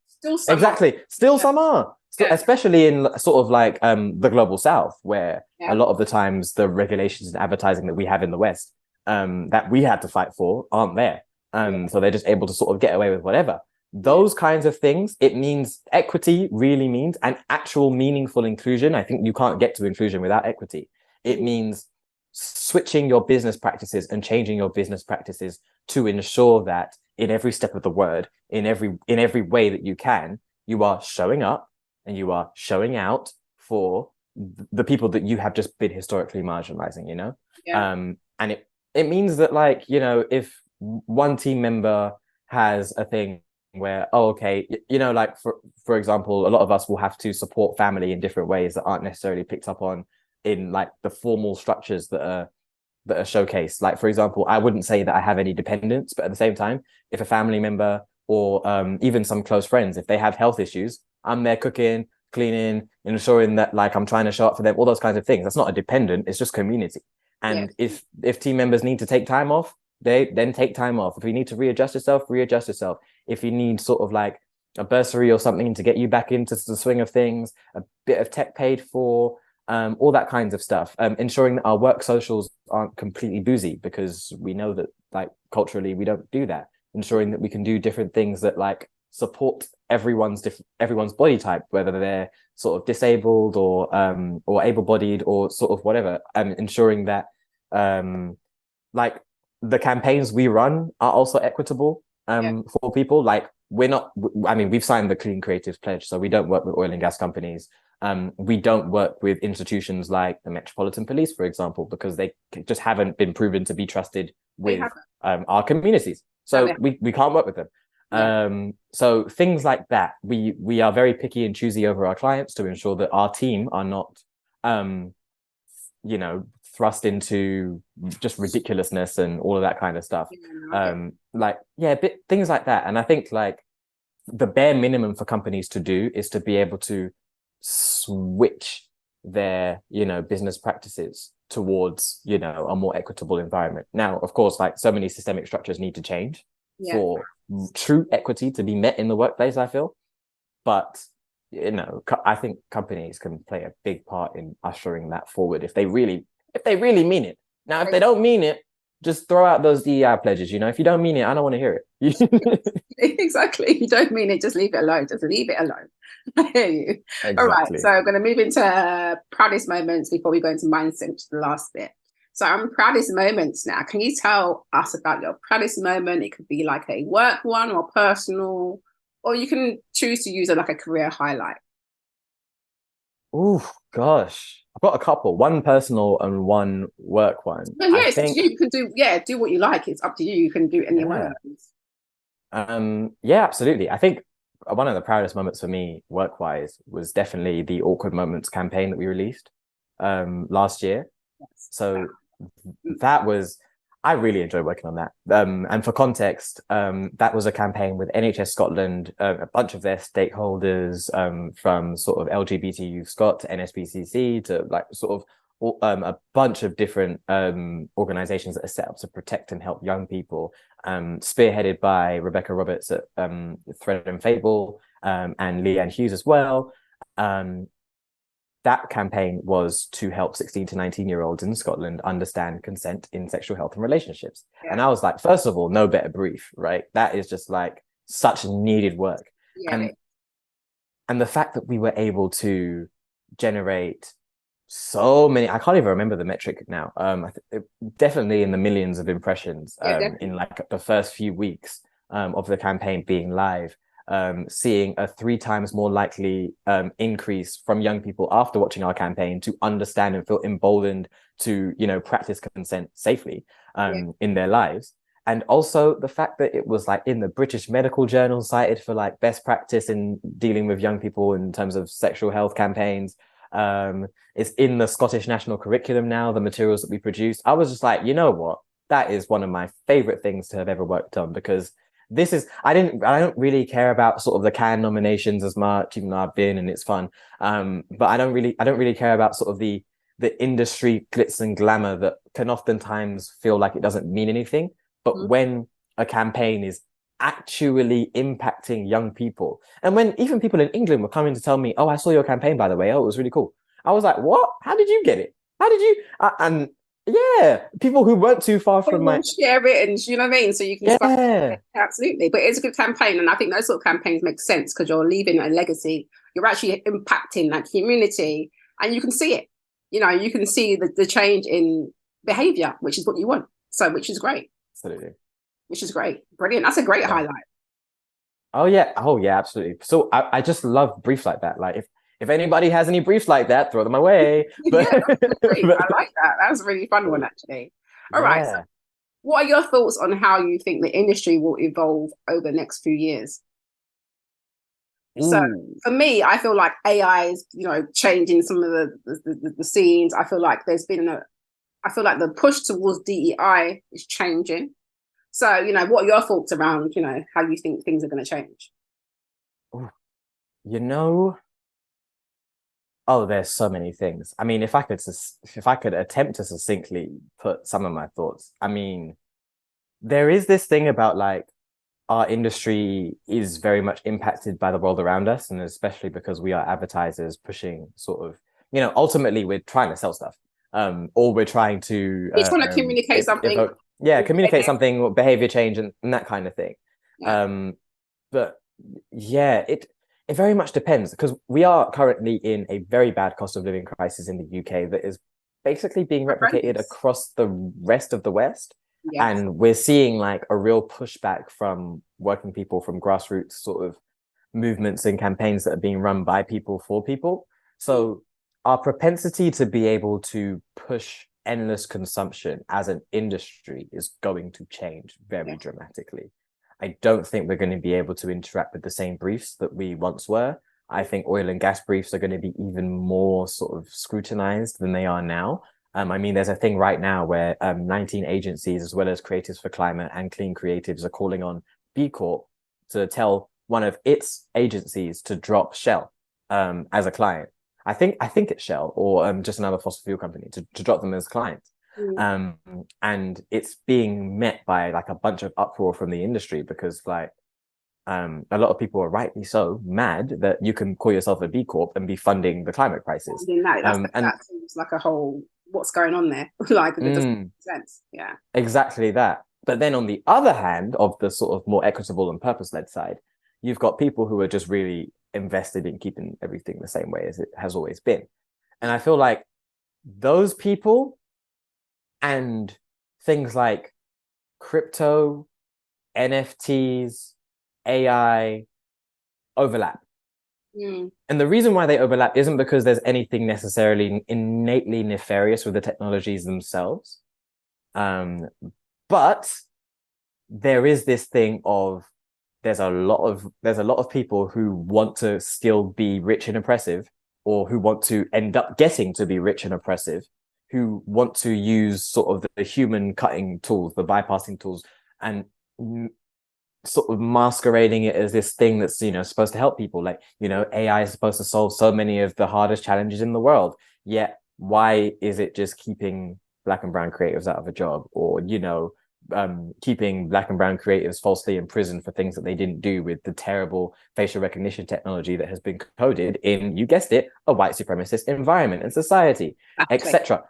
Still some exactly. Still some are. Especially in sort of like the global south, where a lot of the times the regulations and advertising that we have in the West that we had to fight for aren't there. So they're just able to sort of get away with whatever. Those kinds of things, it means equity really means an actual meaningful inclusion. I think you can't get to inclusion without equity. It means switching your business practices and changing your business practices to ensure that in every step of the word, in every way that you can, you are showing up and you are showing out for the people that you have just been historically marginalizing, you know? And it means that, like, you know, if one team member has a thing where, oh, okay, you know, like for example, a lot of us will have to support family in different ways that aren't necessarily picked up on in like the formal structures that are showcased. Like, for example, I wouldn't say that I have any dependents, but at the same time, if a family member or even some close friends, if they have health issues, I'm there cooking, cleaning, ensuring that like I'm trying to show up for them, all those kinds of things. That's not a dependent, it's just community. And if team members need to take time off, they then take time off. If you need to readjust yourself. If you need sort of like a bursary or something to get you back into the swing of things, a bit of tech paid for, all that kinds of stuff, ensuring that our work socials aren't completely boozy, because we know that like culturally we don't do that, ensuring that we can do different things that like support everyone's body type, whether they're sort of disabled or able-bodied or sort of whatever, ensuring that like the campaigns we run are also equitable for people. Like we've signed the Clean Creatives Pledge, so we don't work with oil and gas companies. We don't work with institutions like the Metropolitan Police, for example, because they just haven't been proven to be trusted with our communities. So we can't work with them. So things like that, we are very picky and choosy over our clients to ensure that our team are not, you know, thrust into just ridiculousness and all of that kind of stuff. Things like that. And I think like the bare minimum for companies to do is to be able to switch their, you know, business practices towards, you know, a more equitable environment. Now, of course, like so many systemic structures need to change for true equity to be met in the workplace, I feel. But, you know, I think companies can play a big part in ushering that forward if they really mean it. Now, if they don't mean it, just throw out those DEI pledges. You know, if you don't mean it, I don't want to hear it. Exactly. If you don't mean it, just leave it alone. Just leave it alone. I hear you. Exactly. All right. So I'm going to move into proudest moments before we go into mindset, which is the last bit. So I'm proudest moments now. Can you tell us about your proudest moment? It could be like a work one or personal, or you can choose to use it like a career highlight. Oh, gosh. I've got a couple, one personal and one work one. Well, yeah, you can do what you like. It's up to you. You can do any one of those. Yeah, absolutely. I think one of the proudest moments for me work-wise was definitely the Awkward Moments campaign that we released last year. Yes. So that was, I really enjoyed working on that. And for context, that was a campaign with NHS Scotland, a bunch of their stakeholders, from sort of LGBT Youth Scot to NSPCC to like sort of a bunch of different organizations that are set up to protect and help young people, spearheaded by Rebecca Roberts at Thread and Fable, and Leanne Hughes as well. That campaign was to help 16 to 19-year-olds in Scotland understand consent in sexual health and relationships. Yeah. And I was like, first of all, no better brief, right? That is just like such needed work. Yeah. And the fact that we were able to generate so many, I can't even remember the metric now. Definitely in the millions of impressions in like the first few weeks of the campaign being live. seeing a 3 times more likely increase from young people after watching our campaign to understand and feel emboldened to, practice consent safely in their lives. And also the fact that it was like in the British Medical Journal cited for like best practice in dealing with young people in terms of sexual health campaigns. It's in the Scottish national curriculum now, the materials that we produce. I was just like, you know what? That is one of my favorite things to have ever worked on, because I don't really care about sort of the Cannes nominations as much, even though I've been and it's fun. But I don't really care about sort of the industry glitz and glamour that can oftentimes feel like it doesn't mean anything. But when a campaign is actually impacting young people, and when even people in England were coming to tell me, "Oh, I saw your campaign, by the way. Oh, it was really cool." I was like, "What? How did you get it? How did you?" And yeah, people who weren't too far from my share it, and you know what I mean. So you can absolutely. But it's a good campaign, and I think those sort of campaigns make sense because you're leaving a legacy. You're actually impacting that community, and you can see it. You can see the change in behavior, which is what you want. So, which is great. Absolutely. Which is great. Brilliant. That's a great highlight. Oh yeah, absolutely. So I just love briefs like that. Like if anybody has any briefs like that, throw them my way. But, I like that. That was a really fun one, actually. All right. So what are your thoughts on how you think the industry will evolve over the next few years? So for me, I feel like AI is, changing some of the scenes. I feel like the push towards DEI is changing. So, what are your thoughts around, how you think things are going to change? There's so many things. I mean, if I could attempt to succinctly put some of my thoughts, I mean, there is this thing about like our industry is very much impacted by the world around us, and especially because we are advertisers pushing sort of, ultimately we're trying to sell stuff, or we're trying to communicate something. Communicate something, behavior change, and that kind of thing. But yeah, it very much depends, because we are currently in a very bad cost of living crisis in the UK that is basically being replicated across the rest of the West. Yes. And we're seeing like a real pushback from working people, from grassroots sort of movements and campaigns that are being run by people for people. So our propensity to be able to push endless consumption as an industry is going to change very dramatically. I don't think we're going to be able to interact with the same briefs that we once were. I think oil and gas briefs are going to be even more sort of scrutinized than they are now. I mean, there's a thing right now where 19 agencies, as well as Creatives for Climate and Clean Creatives, are calling on B Corp to tell one of its agencies to drop Shell as a client. I think it's Shell or just another fossil fuel company to drop them as clients. And it's being met by like a bunch of uproar from the industry, because like a lot of people are rightly so mad that you can call yourself a B Corp and be funding the climate crisis. That seems like a whole, what's going on there? Like, it doesn't make sense. Yeah, exactly that. But then on the other hand, of the sort of more equitable and purpose-led side, you've got people who are just really invested in keeping everything the same way as it has always been. And I feel like those people and things like crypto, NFTs, AI overlap. And the reason why they overlap isn't because there's anything necessarily innately nefarious with the technologies themselves. But there is this thing of there's a lot of people who want to still be rich and oppressive, or who want to end up getting to be rich and oppressive, who want to use sort of the human cutting tools, the bypassing tools, and sort of masquerading it as this thing that's, supposed to help people. Like, AI is supposed to solve so many of the hardest challenges in the world. Yet, why is it just keeping Black and brown creatives out of a job, or, keeping Black and brown creatives falsely in prison for things that they didn't do with the terrible facial recognition technology that has been coded in, you guessed it, a white supremacist environment and society, etc.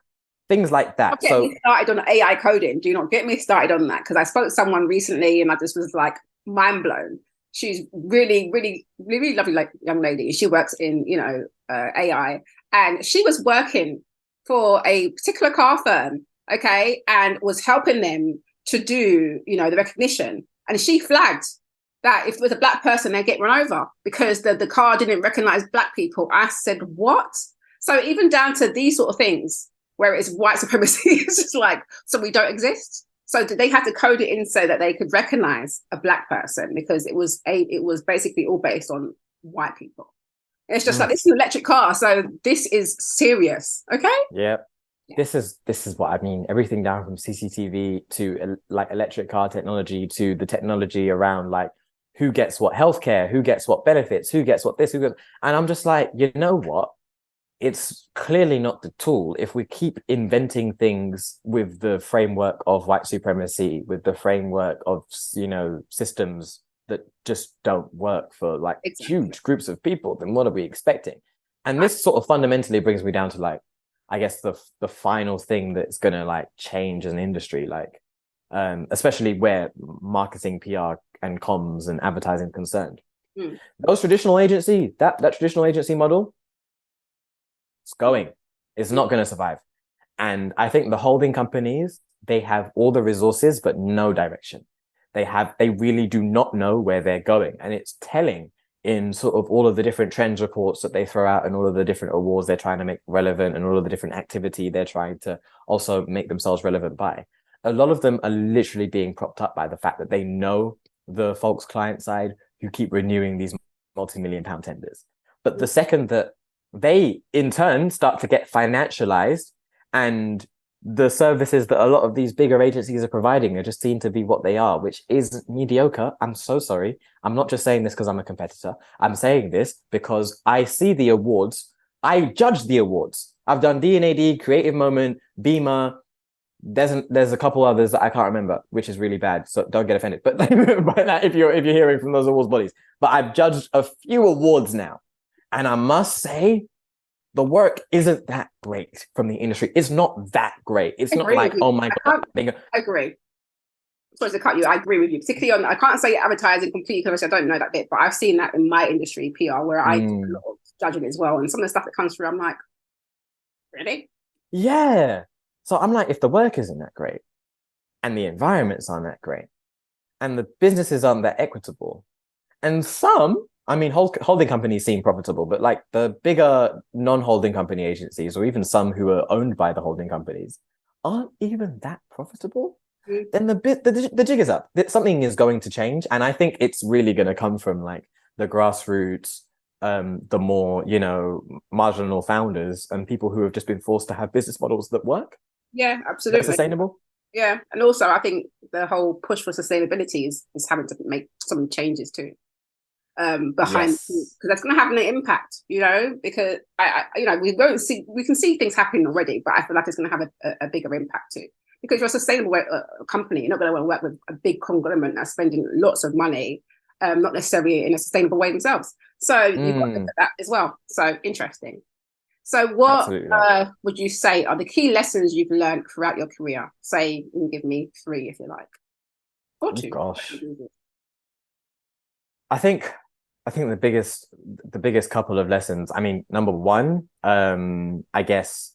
Things like that. Get me started on AI coding. Do not get me started on that, because I spoke to someone recently and I just was like mind blown. She's really, really, really lovely, like young lady. She works in, AI, and she was working for a particular car firm, okay, and was helping them to do, the recognition. And she flagged that if it was a black person, they get run over because the car didn't recognize black people. I said, what? So even down to these sort of things where it's white supremacy, it's just like, so we don't exist. So they had to code it in so that they could recognize a black person because it was basically all based on white people. And it's just like, this is an electric car, so this is serious. Okay. Yeah. This is what I mean. Everything down from CCTV to like electric car technology to the technology around like who gets what healthcare, who gets what benefits, who gets what this, and I'm just like, you know what? It's clearly not the tool. If we keep inventing things with the framework of white supremacy, with the framework of, you know, systems that just don't work for like huge groups of people, then what are we expecting? And this sort of fundamentally brings me down to like, I guess the final thing that's going to like change an industry, like especially where marketing, PR, and comms and advertising concerned. Those traditional agency, that traditional agency model, it's not going to survive. And I think the holding companies, they have all the resources but no direction. They really do not know where they're going, and it's telling in sort of all of the different trends reports that they throw out and all of the different awards they're trying to make relevant and all of the different activity they're trying to also make themselves relevant by. A lot of them are literally being propped up by the fact that they know the folks client side who keep renewing these multi-million-pound tenders. But the second that they in turn start to get financialized and the services that a lot of these bigger agencies are providing are just seen to be what they are, which is mediocre. I'm so sorry. I'm not just saying this because I'm a competitor. I'm saying this because I see the awards. I judge the awards. I've done D&AD, Creative Moment, Beamer. There's a couple others that I can't remember, which is really bad. So don't get offended. But by that, if you're hearing from those awards bodies, but I've judged a few awards now, and I must say, the work isn't that great from the industry. It's not that great. It's not like, oh my God. I agree. Sorry to cut you. I agree with you, particularly on, I can't say advertising completely because I don't know that bit, but I've seen that in my industry, PR, where I do a lot of judging as well. And some of the stuff that comes through, I'm like, really? Yeah. So I'm like, if the work isn't that great and the environments aren't that great and the businesses aren't that equitable, and I mean, holding companies seem profitable, but like the bigger non-holding company agencies, or even some who are owned by the holding companies, aren't even that profitable, then the jig is up. Something is going to change. And I think it's really going to come from like the grassroots, the more, you know, marginal founders and people who have just been forced to have business models that work. Yeah, absolutely. That's sustainable. Yeah. And also, I think the whole push for sustainability is having to make some changes too. Behind, because that's going to have an impact, you know, because we can see things happening already, but I feel like it's going to have a bigger impact too. Because you're a sustainable company, you're not going to want to work with a big conglomerate that's spending lots of money, not necessarily in a sustainable way themselves. So you've got to look at that as well. So interesting. So what would you say are the key lessons you've learned throughout your career? Say, you can give me 3 if you like, or 2. Gosh, I think the biggest couple of lessons, I mean, number one, I guess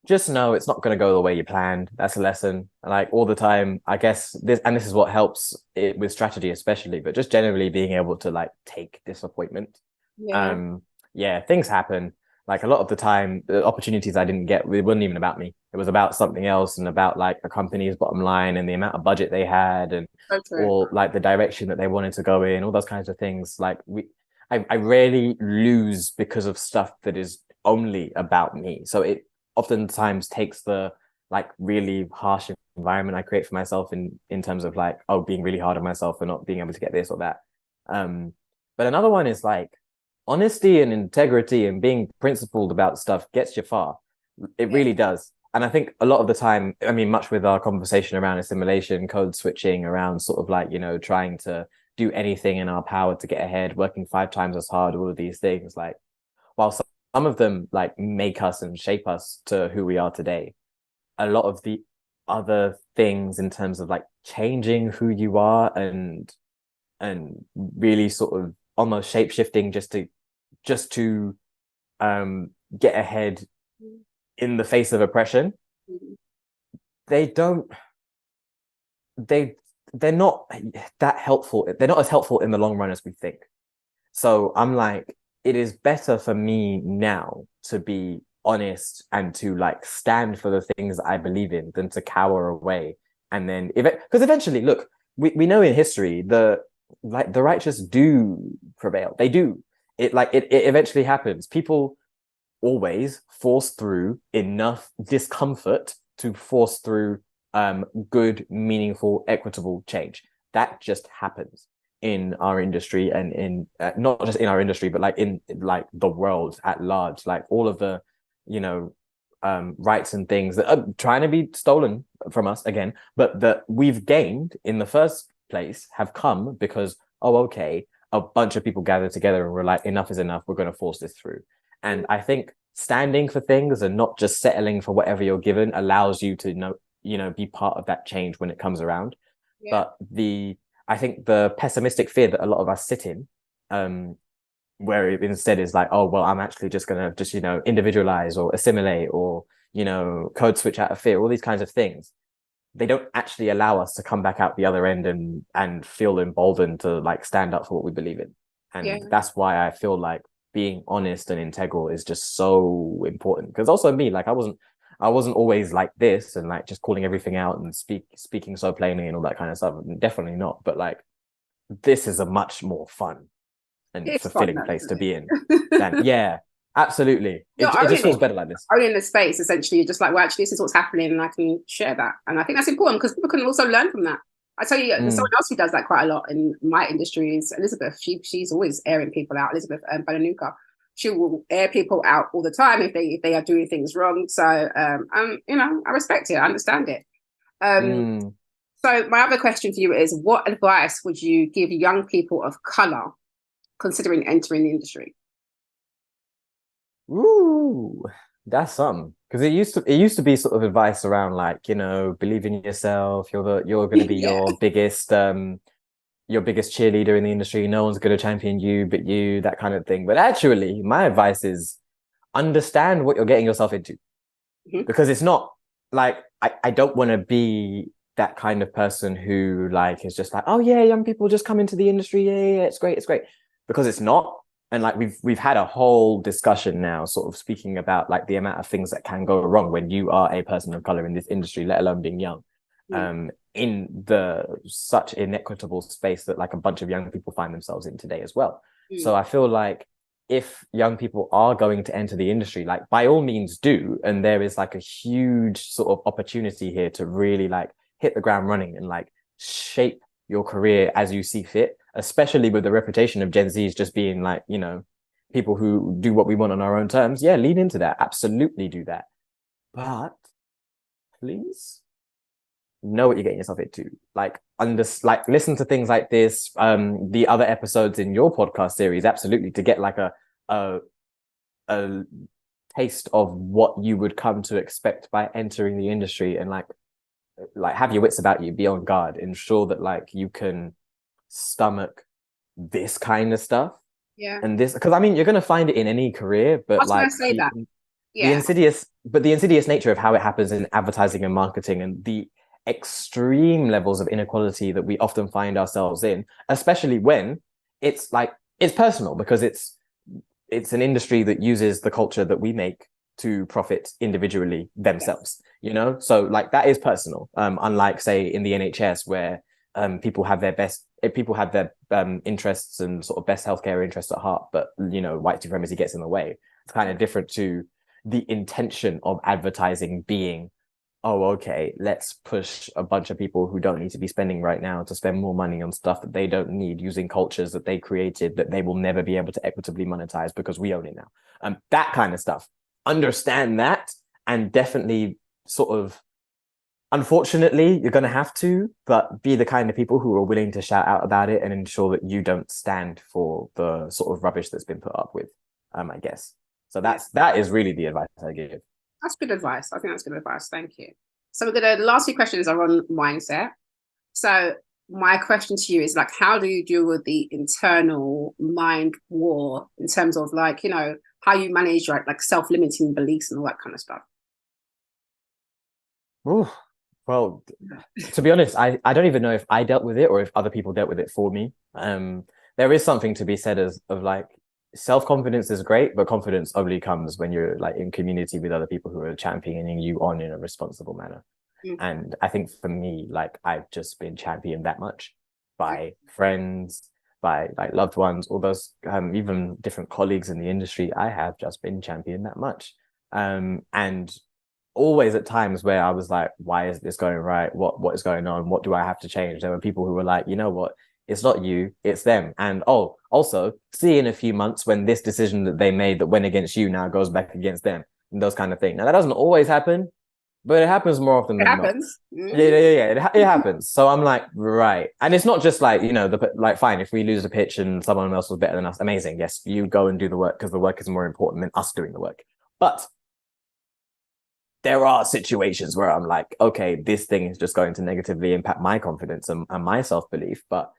just know it's not going to go the way you planned. That's a lesson. Like all the time, I guess this is what helps it with strategy, especially, but just generally being able to like take disappointment. Yeah, things happen. Like a lot of the time, the opportunities I didn't get, it wasn't even about me. It was about something else and about like a company's bottom line and the amount of budget they had and or like the direction that they wanted to go in, all those kinds of things. Like I rarely lose because of stuff that is only about me. So it oftentimes takes the like really harsh environment I create for myself in terms of like, being really hard on myself for not being able to get this or that. But another one is like, honesty and integrity and being principled about stuff gets you far. It really does. And I think a lot of the time, I mean, much with our conversation around assimilation, code switching, around sort of like, you know, trying to do anything in our power to get ahead, working 5 times as hard, all of these things, like, while some of them like make us and shape us to who we are today, a lot of the other things in terms of like changing who you are and really sort of almost shape-shifting just to get ahead in the face of oppression, they they're not that helpful. They're not as helpful in the long run as we think. So I'm like, it is better for me now to be honest and to like stand for the things that I believe in than to cower away. And then because eventually, look, we know in history the righteous do prevail. They do. It eventually happens. People always force through enough discomfort to force through good, meaningful, equitable change. That just happens in our industry, and in not just in our industry, but like in like the world at large. Like all of the, you know, rights and things that are trying to be stolen from us again, but that we've gained in the first place have come because, oh, okay, a bunch of people gathered together and were like, enough is enough. We're going to force this through. And I think standing for things and not just settling for whatever you're given allows you to be part of that change when it comes around. Yeah. But I think the pessimistic fear that a lot of us sit in, where it instead is like, oh, well, I'm actually just going to just, individualize or assimilate or, code switch out of fear, all these kinds of things. They don't actually allow us to come back out the other end and feel emboldened to like stand up for what we believe in. And that's why I feel like being honest and integral is just so important. Because also me, like I wasn't always like this and like just calling everything out and speaking so plainly and all that kind of stuff. Definitely not. But like this is a much more fun and fulfilling place to be in. Yeah, absolutely. It just feels better like this. Only in the space, essentially, you're just like, well, actually, this is what's happening, and I can share that. And I think that's important because people can also learn from that. I tell you, there's someone else who does that quite a lot in my industry is Elizabeth. She's always airing people out. Elizabeth Bananuka. She will air people out all the time if they are doing things wrong. So, I respect it. I understand it. So my other question for you is, what advice would you give young people of color considering entering the industry? Ooh, that's something. Because it used to be sort of advice around like, believe in yourself. You're going to be your biggest cheerleader in the industry. No one's going to champion you but you, that kind of thing. But actually, my advice is understand what you're getting yourself into. Because it's not like I don't want to be that kind of person who like is just like, oh yeah, young people just come into the industry, yeah, it's great, because it's not. And like we've had a whole discussion now sort of speaking about like the amount of things that can go wrong when you are a person of color in this industry, let alone being young, in the such inequitable space that like a bunch of young people find themselves in today as well. So I feel like if young people are going to enter the industry, like by all means do, and there is like a huge sort of opportunity here to really like hit the ground running and like shape your career as you see fit, especially with the reputation of Gen Zs just being like, people who do what we want on our own terms. Yeah, lean into that. Absolutely do that. But please know what you're getting yourself into. Like, listen to things like this, the other episodes in your podcast series, absolutely, to get like a taste of what you would come to expect by entering the industry, and like have your wits about you, be on guard, ensure that like you can stomach this kind of stuff. Yeah. And this, because I mean, you're going to find it in any career, but the insidious nature of how it happens in advertising and marketing, and the extreme levels of inequality that we often find ourselves in, especially when it's personal, because it's an industry that uses the culture that we make to profit individually themselves. So like that is personal, unlike say in the NHS where people have their interests and sort of best healthcare interests at heart, but white supremacy gets in the way. It's kind of different to the intention of advertising being, oh, okay, let's push a bunch of people who don't need to be spending right now to spend more money on stuff that they don't need, using cultures that they created that they will never be able to equitably monetize because we own it now. That kind of stuff. Understand that, and definitely sort of, unfortunately, you're going to have to, but be the kind of people who are willing to shout out about it and ensure that you don't stand for the sort of rubbish that's been put up with, I guess. So that is really the advice I give. That's good advice. I think that's good advice. Thank you. So the last few questions are on mindset. So my question to you is like, how do you deal with the internal mind war in terms of like, how you manage your like self-limiting beliefs and all that kind of stuff? Ooh, Well, to be honest, I don't even know if I dealt with it or if other people dealt with it for me. There is something to be said of like self-confidence is great, but confidence only comes when you're like in community with other people who are championing you on in a responsible manner. And I think for me, like I've just been championed that much by friends, by like loved ones, all those even different colleagues in the industry. I have just been championed that much. And always at times where I was like, why is this going right? What is going on? What do I have to change? There were people who were like, you know what? It's not you, it's them. And oh, also see in a few months when this decision that they made that went against you now goes back against them and those kind of things. Now that doesn't always happen, but it happens more often than not. Yeah. It happens. So I'm like, right. And it's not just like, you know, like, fine, if we lose a pitch and someone else was better than us, amazing. Yes, you go and do the work because the work is more important than us doing the work. But there are situations where I'm like, okay, this thing is just going to negatively impact my confidence and my self-belief, but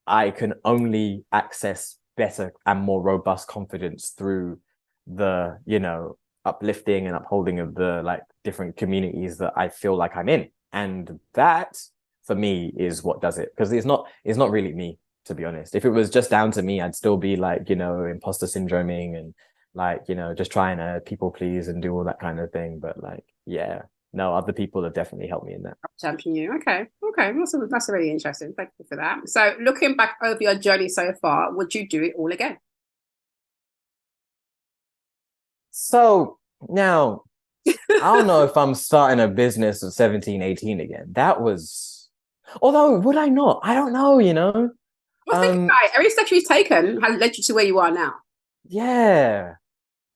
I can only access better and more robust confidence through the, you know, uplifting and upholding of the like different communities that I feel like I'm in. And that for me is what does it. Because it's not really me, to be honest. If it was just down to me, I'd still be like, you know, imposter syndroming and like, you know, just trying to people please and do all that kind of thing. But like, yeah, no, other people have definitely helped me in that. Champion you. Okay. That's really interesting. Thank you for that. So looking back over your journey so far, would you do it all again? So now, I don't know if I'm starting a business of 17, 18 again. That was, although would I not? I don't know, you know? Well, think about it. Every step you've taken has led you to where you are now. Yeah.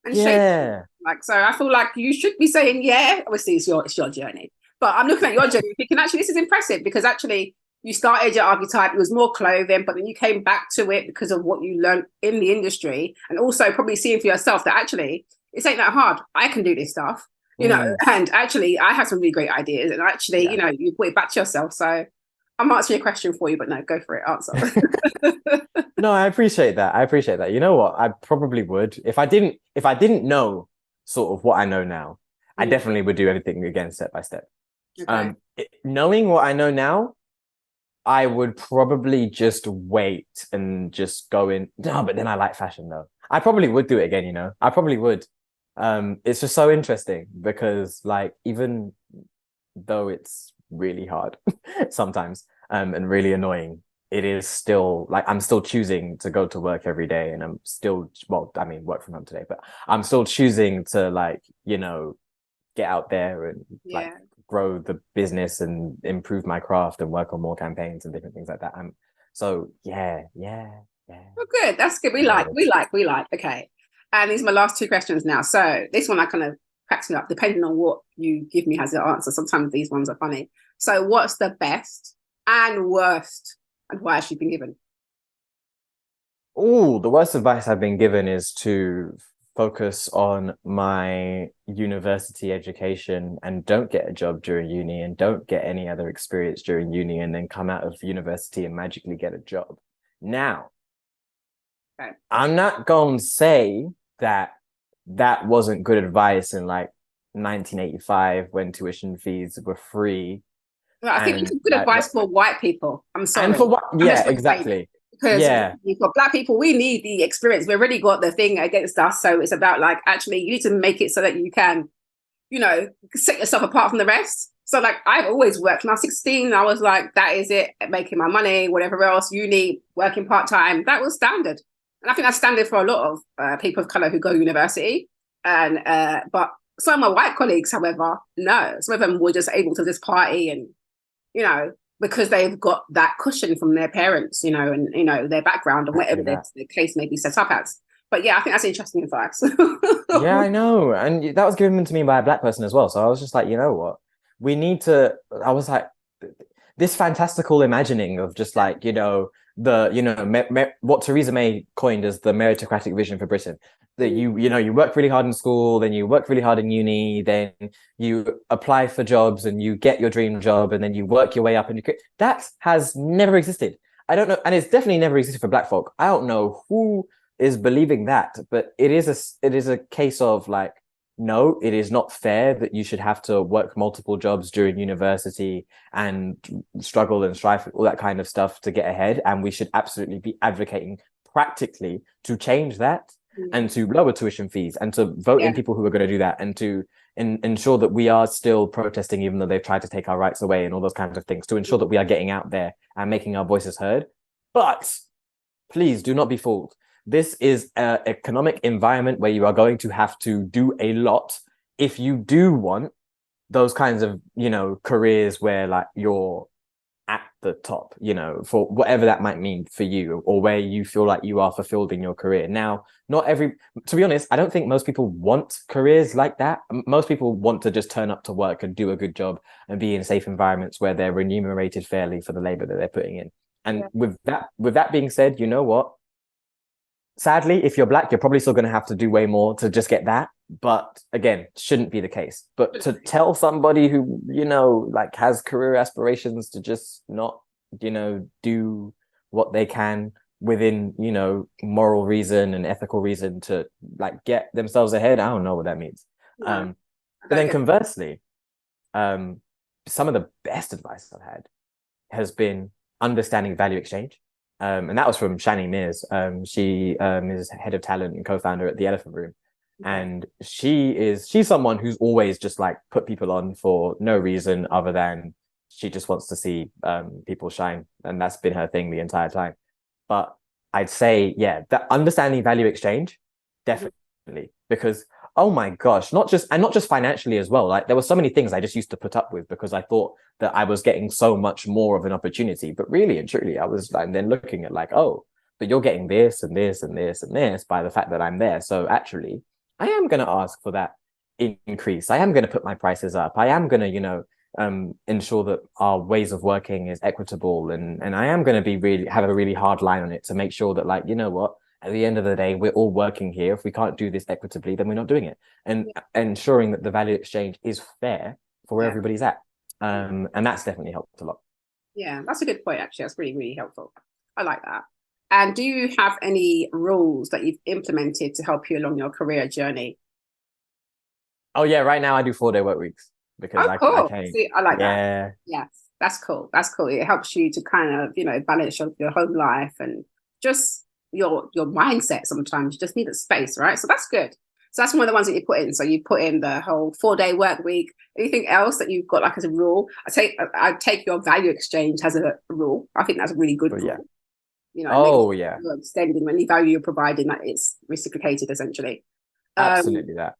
And Yeah. like, so I feel like you should be saying, yeah, obviously it's your journey. But I'm looking at your journey thinking, actually, this is impressive because actually you started your archetype, it was more clothing, but then you came back to it because of what you learned in the industry and also probably seeing for yourself that actually this ain't that hard. I can do this stuff, you know, and actually I have some really great ideas and actually, you know, you put it back to yourself. So I'm answering your question for you, but no, go for it, answer. No, I appreciate that. You know what? I probably would. If I didn't know sort of what I know now, I definitely would do everything again step by step. Okay. Knowing what I know now, I would probably just wait and just go in. No, but then I like fashion though. I probably would do it again, you know. I probably would. It's just so interesting because like even though it's really hard sometimes and really annoying, it is still like I'm still choosing to go to work every day and I'm still, well, I mean work from home today, but I'm still choosing to like, you know, get out there and like grow the business and improve my craft and work on more campaigns and different things like that. So yeah. Oh, good. That's good. We like. Okay. And these are my last two questions now. So this one I kind of cracks me up, depending on what you give me as the answer. Sometimes these ones are funny. So what's the best and worst advice you've been given? Oh, the worst advice I've been given is to focus on my university education and don't get a job during uni and don't get any other experience during uni and then come out of university and magically get a job. Now, okay. I'm not going to say that wasn't good advice in like 1985 when tuition fees were free. Well, I think it's good advice for white people. I'm sorry. And for what? Yeah, exactly. Because for Black people, we need the experience. We've already got the thing against us. So it's about like, actually, you need to make it so that you can, you know, set yourself apart from the rest. So like, I've always worked. When I was 16, I was like, that is it, making my money, whatever else, uni, working part-time. That was standard. And I think that's standard for a lot of people of color who go to university. And but some of my white colleagues, however, no. Some of them were just able to just party and, you know, because they've got that cushion from their parents, you know, and, you know, their background and whatever their case may be set up as. But yeah, I think that's interesting advice. Yeah, I know. And that was given to me by a Black person as well. So I was just like, you know what? We need to, I was like, this fantastical imagining of just like, you know, what Theresa May coined as the meritocratic vision for Britain. That you know, you work really hard in school, then you work really hard in uni, then you apply for jobs and you get your dream job and then you work your way up and that has never existed. I don't know. And it's definitely never existed for Black folk. I don't know who is believing that, but it is a case of like, no, it is not fair that you should have to work multiple jobs during university and struggle and strive all that kind of stuff to get ahead. And we should absolutely be advocating practically to change that and to lower tuition fees and to vote in people who are going to do that and to ensure that we are still protesting, even though they've tried to take our rights away and all those kinds of things, to ensure that we are getting out there and making our voices heard. But please do not be fooled. This is an economic environment where you are going to have to do a lot if you do want those kinds of, careers where like you're at the top, for whatever that might mean for you, or where you feel like you are fulfilled in your career. Now, to be honest, I don't think most people want careers like that. Most people want to just turn up to work and do a good job and be in safe environments where they're remunerated fairly for the labor that they're putting in. And with that being said, you know what? Sadly, if you're Black, you're probably still going to have to do way more to just get that. But again, shouldn't be the case. But to tell somebody who, like has career aspirations to just not, do what they can within, moral reason and ethical reason to like get themselves ahead, I don't know what that means. But then conversely, some of the best advice I've had has been understanding value exchange. And that was from Shani Mears. She is head of talent and co-founder at the Elephant Room. And she's someone who's always just like put people on for no reason other than she just wants to see people shine. And that's been her thing the entire time. But I'd say, that understanding value exchange, definitely, because oh my gosh, not just financially as well. Like there were so many things I just used to put up with because I thought that I was getting so much more of an opportunity. But really and truly, I was like, then looking at like, oh, but you're getting this and this and this and this by the fact that I'm there. So actually, I am going to ask for that increase. I am going to put my prices up. I am going to, ensure that our ways of working is equitable. And I am going to have a really hard line on it to make sure that like, you know what, at the end of the day, we're all working here. If we can't do this equitably, then we're not doing it. And ensuring that the value exchange is fair for where everybody's at. And that's definitely helped a lot. Yeah, that's a good point, actually. That's really, really helpful. I like that. And do you have any rules that you've implemented to help you along your career journey? Oh, yeah. Right now, I do 4-day work weeks because I can't. See, I like that. Yes, that's cool. That's cool. It helps you to kind of, balance your home life and just your mindset. Sometimes you just need a space, right? So that's good. So that's one of the ones that you put in. So you put in the whole 4-day work week. Anything else that you've got like as a rule? I take your value exchange as a rule. I think that's a really good rule. Yeah. You're extending any value you're providing, that it's reciprocated essentially. Absolutely that.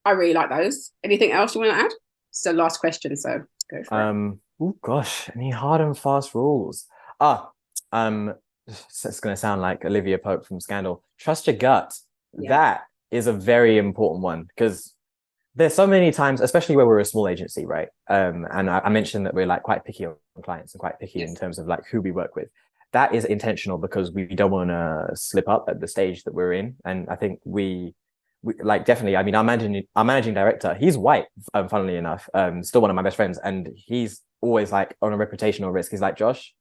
I really like those. Anything else you want to add? It's the last question, so go for it. Oh gosh, any hard and fast rules? It's going to sound like Olivia Pope from Scandal. Trust your gut. Yeah. That is a very important one because there's so many times, especially where we're a small agency, right? And I mentioned that we're like quite picky on clients and quite picky in terms of like who we work with. That is intentional because we don't want to slip up at the stage that we're in. And I think we like definitely, I mean, our managing director, he's white, funnily enough, still one of my best friends. And he's always like on a reputational risk. He's like, Josh,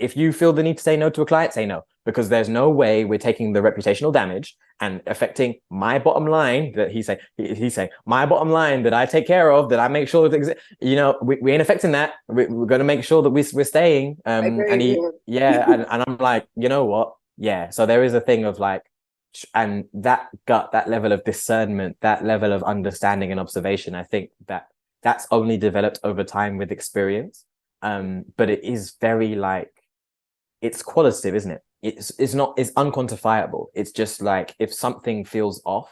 if you feel the need to say no to a client, say no, because there's no way we're taking the reputational damage and affecting my bottom line that he's saying my bottom line that I take care of, that I make sure that, we ain't affecting that. We're going to make sure that we're staying. And I'm like, you know what? Yeah. So there is a thing of like, and that gut, that level of discernment, that level of understanding and observation, I think that's only developed over time with experience. But it is very like, it's qualitative, isn't it? It's unquantifiable. It's just like, if something feels off,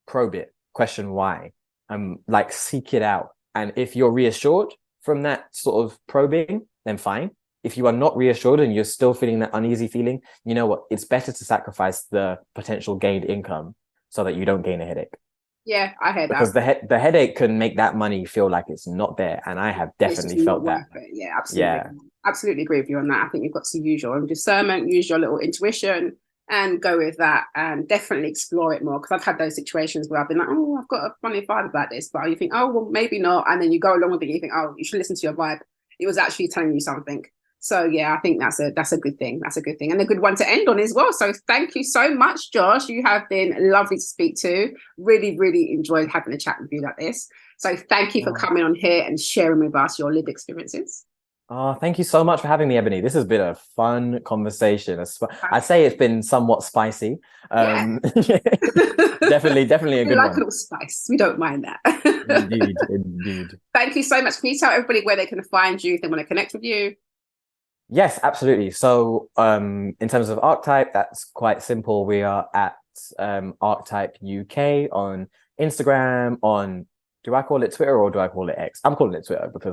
probe it, question why, like seek it out. And if you're reassured from that sort of probing, then fine. If you are not reassured and you're still feeling that uneasy feeling, you know what? It's better to sacrifice the potential gained income so that you don't gain a headache. Yeah, I heard because that. the headache can make that money feel like it's not there, and I have definitely felt that. Yeah, absolutely. Absolutely agree with you on that. I think you've got to use your own discernment, use your little intuition, and go with that, and definitely explore it more. Because I've had those situations where I've been like, oh, I've got a funny vibe about this, but you think, oh, well, maybe not, and then you go along with it, and you think, oh, you should listen to your vibe. It was actually telling you something. So yeah, I think that's a good thing. That's a good thing, and a good one to end on as well. So thank you so much, Josh. You have been lovely to speak to. Really, really enjoyed having a chat with you like this. So thank you for coming on here and sharing with us your lived experiences. Oh, thank you so much for having me, Ebony. This has been a fun conversation. I'd say it's been somewhat spicy. Definitely a good like one. A little spice. We don't mind that. Indeed. Thank you so much. Can you tell everybody where they can find you if they want to connect with you? Yes, absolutely. So in terms of Archetype, that's quite simple. We are at Archetype UK on Instagram, on, do I call it Twitter or do I call it X? I'm calling it Twitter because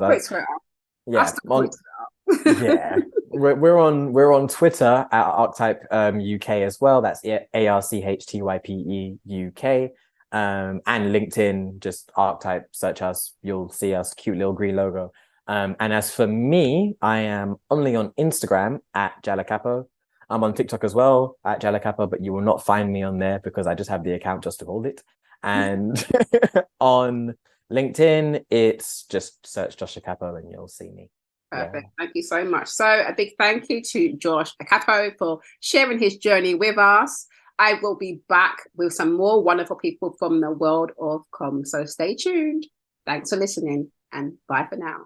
we're on Twitter at Archetype UK as well. That's ARCHTYPE UK. And LinkedIn, just Archetype, search us, you'll see us, cute little green logo. And as for me, I am only on Instagram at Akapo. I'm on TikTok as well at Akapo, but you will not find me on there because I just have the account just to hold it. And on LinkedIn, it's just search Josh Akapo and you'll see me. Perfect. Yeah. Thank you so much. So a big thank you to Josh Akapo for sharing his journey with us. I will be back with some more wonderful people from the world of comms. So stay tuned. Thanks for listening and bye for now.